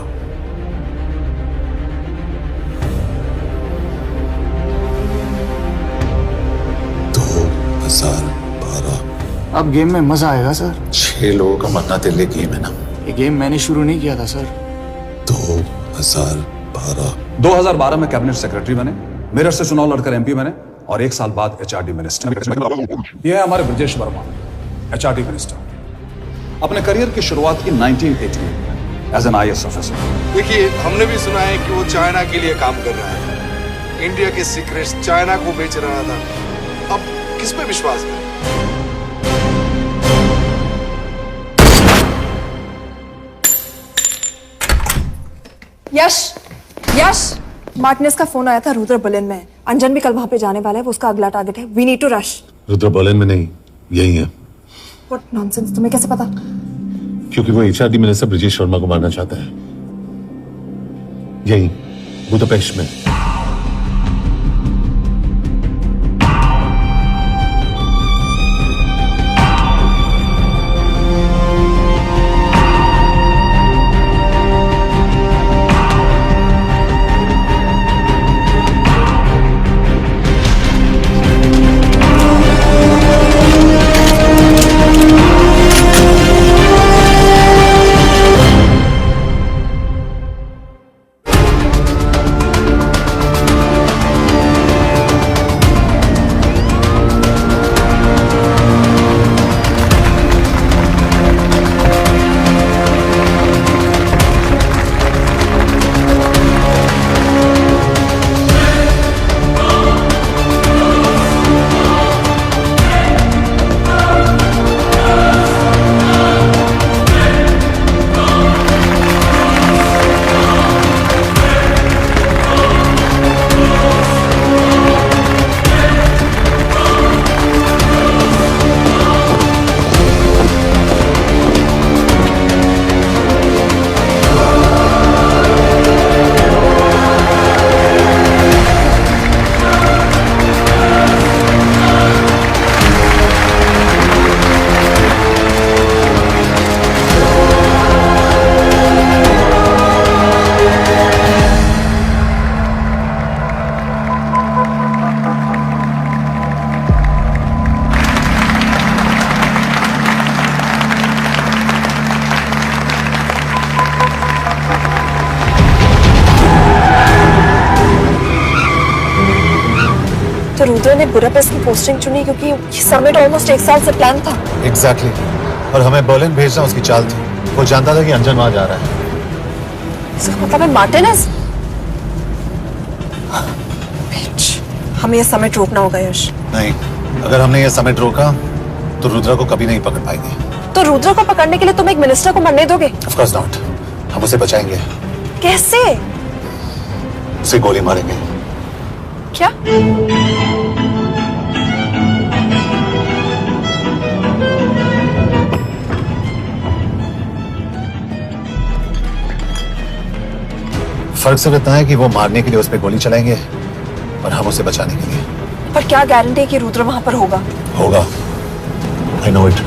अब गेम में मजा आएगा सर। 6 लोगों का मरना दिल्ली गेम है ना। ये गेम मैंने शुरू नहीं किया था सर। 2012 में कैबिनेट सेक्रेटरी बने, मेरठ से चुनाव लड़कर एमपी बने और 1 साल बाद एचआरडी मिनिस्टर। यह है हमारे ब्रजेश वर्मा, एचआरडी मिनिस्टर। अपने करियर की शुरुआत की 1988 में एज एन आईएएस ऑफिसर। देखिए, हमने भी सुना है कि वो चाइना के लिए काम कर रहा है, इंडिया के सीक्रेट्स चाइना को बेच रहा था। अब किस पे विश्वास करें? यश, यश, मार्टिनेस का फोन आया था, रुद्र बर्लिन में। अंजन भी कल वहां पे जाने वाला है, वो उसका अगला टारगेट है। We need to rush. Rudra Berlin में नहीं, यही है। व्हाट नॉनसेंस, तुम्हें कैसे पता? क्योंकि वो एचआरडी मिनिस्टर ब्रजेश शर्मा को मारना चाहता है, यही बुदापेस्ट में। रुद्र ने बुडापेस्ट की पोस्टिंग चुनी क्योंकि ये समिट ऑलमोस्ट 1 साल से प्लान था। एग्जैक्टली, और हमें बर्लिन भेजना उसकी चाल थी। वो जानता था कि अंजन वहां जा रहा है। इसका मतलब है मार्टिनेस। हमें ये समिट रोकना होगा यश। नहीं, अगर हमने ये समिट रोका तो रुद्र को कभी नहीं पकड़ पाएंगे। तो रुद्र को पकड़ने के लिए तुम एक मिनिस्टर को मरने दोगे? ऑफ कोर्स नॉट, हम उसे बचाएंगे। कैसे? उसे गोली मारेंगे। क्या? फर्क सिर्फ इतना है कि वो मारने के लिए उस पर गोली चलाएंगे और हम उसे बचाने के लिए। पर क्या गारंटी है कि रुद्र वहां पर होगा? होगा, आई नो इट।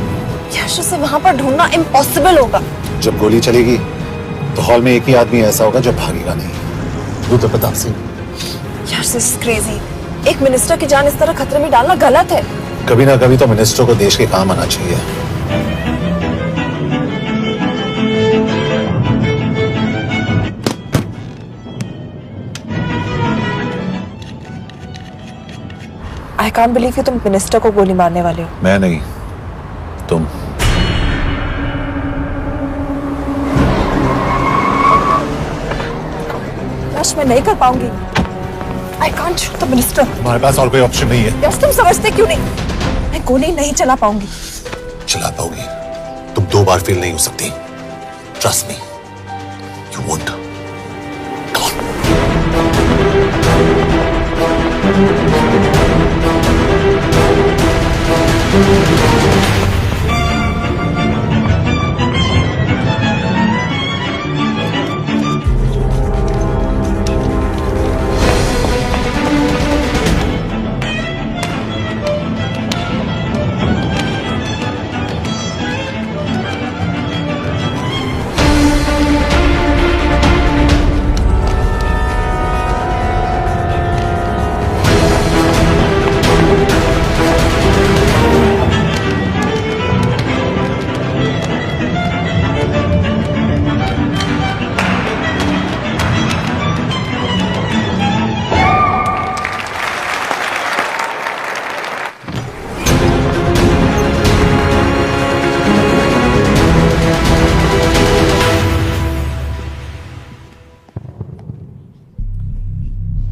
यश उसे वहां पर ढूंढना इम्पॉसिबल होगा। जब गोली चलेगी तो हॉल में एक ही आदमी ऐसा होगा जो भागेगा नहीं, रुद्र प्रताप सिंह। यश इज क्रेजी। एक मिनिस्टर की जान इस तरह खतरे में डालना गलत है। कभी ना कभी तो मिनिस्टर को देश के काम आना चाहिए। आई कांट बिलीव कि तुम मिनिस्टर को गोली मारने वाले हो। मैं नहीं, तुम। यश मैं नहीं कर पाऊंगी। I can't shoot the minister. हमारे पास और कोई ऑप्शन नहीं है। यश तुम समझते क्यों नहीं? मैं गोली नहीं चला पाऊंगी। चला पाओगी, तुम 2 बार फेल नहीं हो सकती। Trust me, you won't.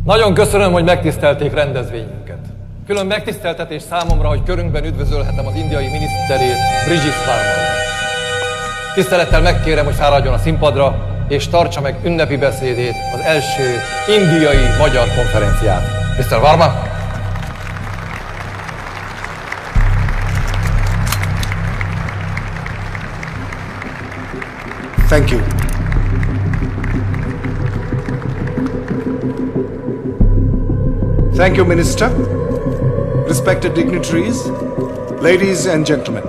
Nagyon köszönöm, hogy megtisztelték rendezvényünket. Külön megtiszteltetés számomra, hogy körünkben üdvözölhetem az indiai miniszterét, Brigitte Varma. Tisztelettel megkérem, hogy fáradjon a színpadra, és tartsa meg ünnepi beszédét az első indiai-magyar konferenciát. Mr. Varma? Thank you. Thank you, Minister. Respected dignitaries, ladies and gentlemen.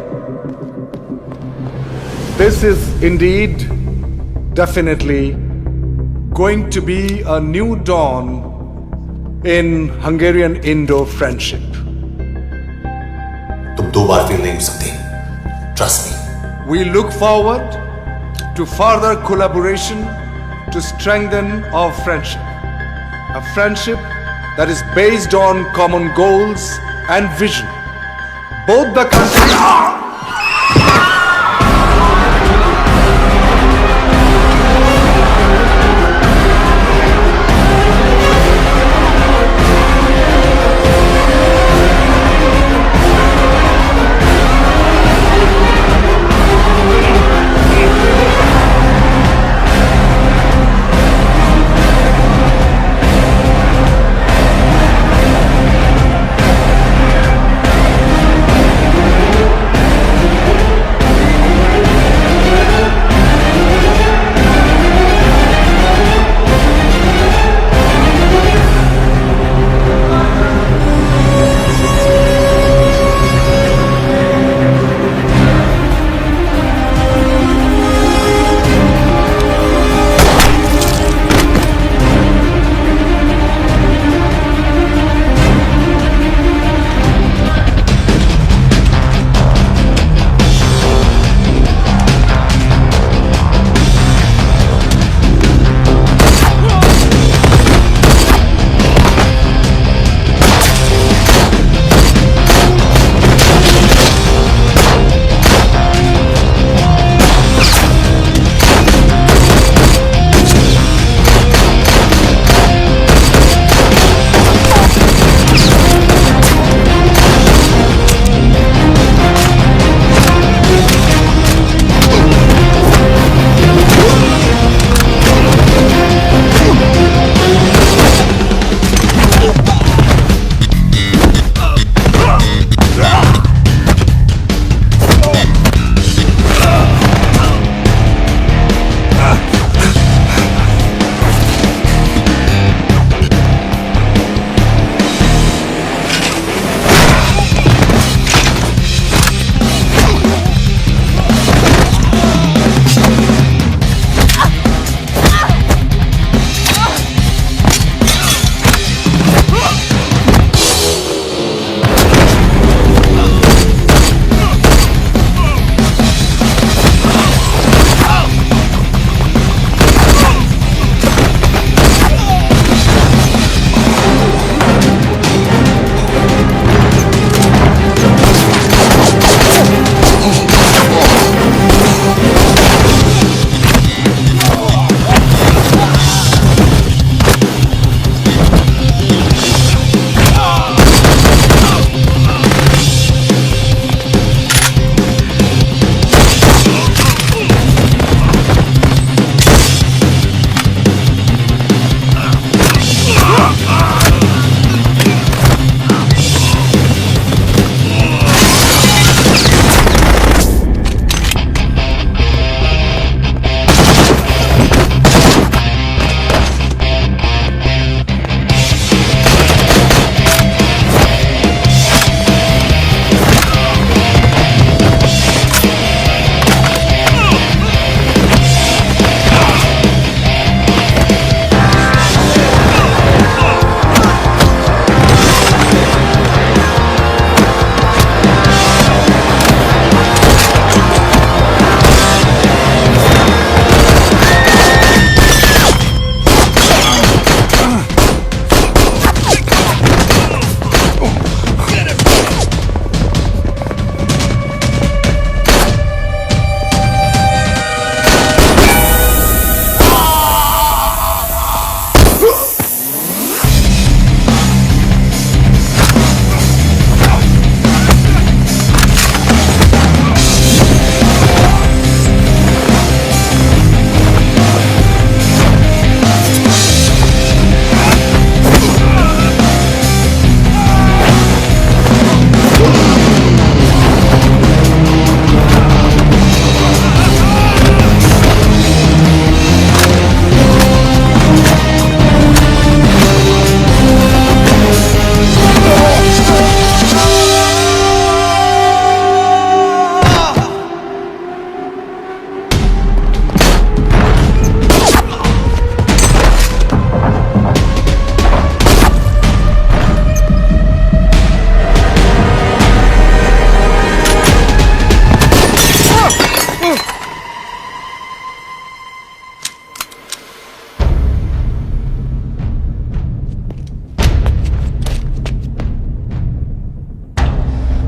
This is indeed, definitely, going to be a new dawn in Hungarian-Indo friendship. तुम 2 बार fail नहीं हो सकती। Trust me. We look forward to further collaboration to strengthen our friendship. A friendship that is based on common goals and vision. Both the countries...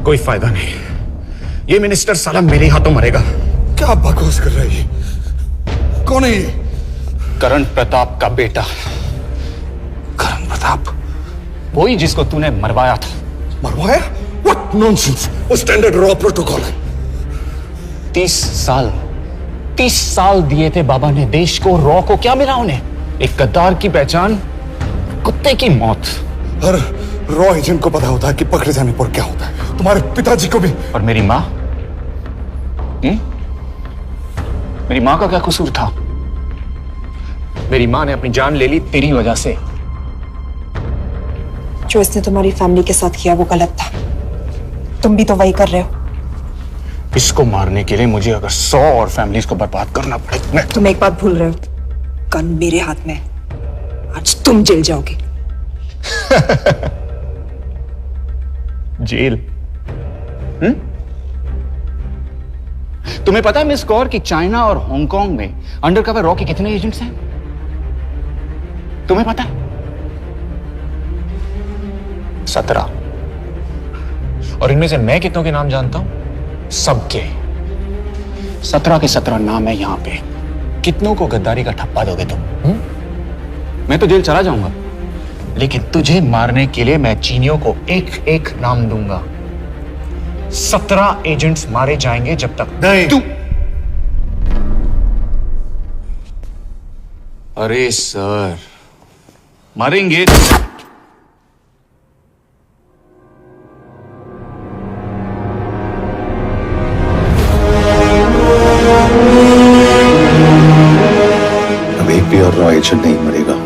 कोई फायदा नहीं। ये minister साला मेरे हाथों मरेगा। क्या बकवास कर रही है? कौन है ये? करण प्रताप का बेटा। करण प्रताप? वही जिसको तूने मरवाया था। मरवाया? What nonsense! वो स्टैंडर्ड रॉ प्रोटोकॉल है। 30 साल दिए थे बाबा ने देश को। रॉ को क्या मिला उन्हें? एक गद्दार की पहचान, कुत्ते की मौत। हर रॉ एजेंट को पता होता है कि पकड़े जाने पर क्या होता है। तुम्हारे पिताजी को भी। और मेरी माँ? मेरी माँ का क्या कसूर था? मेरी माँ ने अपनी जान ले ली तेरी वजह से। जो इसने तुम्हारी फैमिली के साथ किया वो गलत था। तुम भी तो वही कर रहे हो। इसको मारने के लिए मुझे अगर 100 और फैमिलीज को बर्बाद करना पड़े। तुम एक बात भूल रहे हो, गन मेरे हाथ में। आज तुम जेल जाओगे। जेल? तुम्हें पता है मिस कौर कि चाइना और हांगकांग में अंडरकवर रॉ के कितने एजेंट्स हैं? तुम्हें पता है? 17। और इनमें से मैं कितनों के नाम जानता हूं? सबके। 17 के 17 नाम है यहां पे। कितनों को गद्दारी का ठप्पा दोगे तुम? मैं तो जेल चला जाऊंगा, लेकिन तुझे मारने के लिए मैं चीनियों को एक एक नाम दूंगा। 17 एजेंट्स मारे जाएंगे जब तक नहीं। तू। अरे सर, मारेंगे। अब एक भी और रॉ एजेंट नहीं मरेगा।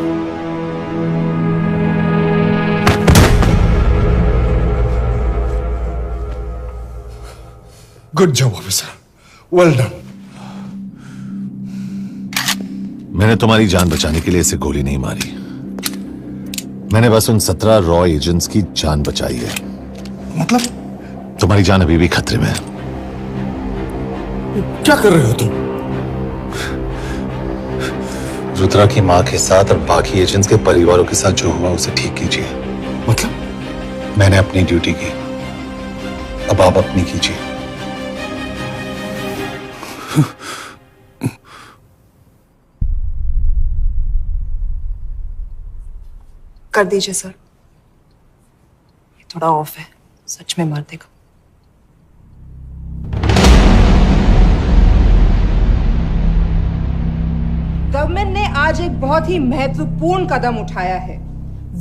Good job officer, well done. मैंने तुम्हारी जान बचाने के लिए इसे गोली नहीं मारी। मैंने बस उन 17 रॉ एजेंट्स की जान बचाई है। मतलब? तुम्हारी जान अभी भी खतरे में है। क्या कर रहे हो तुम? रुद्रा की मां के साथ और बाकी एजेंट्स के परिवारों के साथ जो हुआ उसे ठीक कीजिए। मतलब? मैंने अपनी ड्यूटी की, अब आप अपनी कीजिए। कर दीजिए सर, ये थोड़ा ऑफ है, सच में मार देगा। गवर्नमेंट ने आज एक बहुत ही महत्वपूर्ण कदम उठाया है।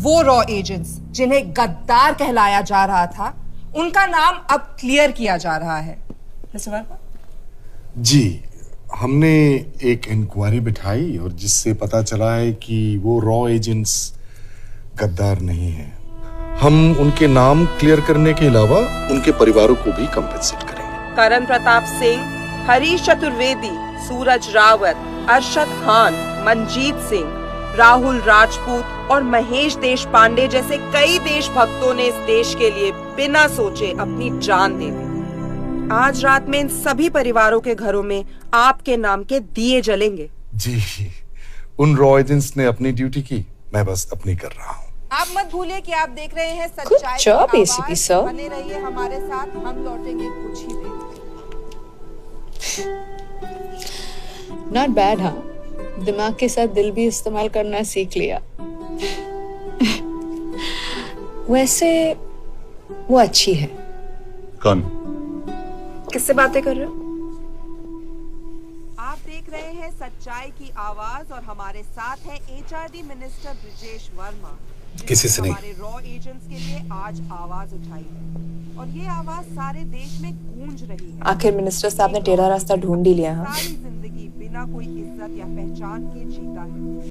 वो रॉ एजेंट्स जिन्हें गद्दार कहलाया जा रहा था, उनका नाम अब क्लियर किया जा रहा है। मिस्टर वर्मा? जी, हमने एक इंक्वायरी बिठाई और जिससे पता चला है कि वो रॉ एजेंट्स गद्दार नहीं हैं। हम उनके नाम क्लियर करने के अलावा उनके परिवारों को भी कंपेंसेट करेंगे। करण प्रताप सिंह, हरीश चतुर्वेदी, सूरज रावत, अरशद खान, मनजीत सिंह, राहुल राजपूत और महेश देश पांडे जैसे कई देशभक्तों ने इस देश के लिए बिना सोचे अपनी जान दे दी। आज रात में इन सभी परिवारों के घरों में आपके नाम के दिए जलेंगे। जी, उन रॉ एजेंट्स ने अपनी ड्यूटी की, मैं बस अपनी कर रहा हूँ। आप मत भूलिए कि आप देख रहे हैं सच्चाई की job, आवाज। ACP sir. बने रहिए हमारे साथ, हम लौटेंगे कुछ ही देर में। Not bad. हाँ, दिमाग के साथ दिल भी इस्तेमाल करना सीख लिया। वैसे वो अच्छी है। कौन? किससे बातें कर रहे हो? आप देख रहे हैं सच्चाई की आवाज और हमारे साथ है HRD मिनिस्टर ब्रिजेश वर्मा। किसी से नहीं। हमारे रॉ एजेंट्स के लिए आज आवाज उठाई है और ये आवाज सारे देश में गूंज रही है। आखिर मिनिस्टर साहब ने टेढ़ा रास्ता ढूंढ ही लिया। सारी जिंदगी बिना कोई इज्जत या पहचान के जीता है।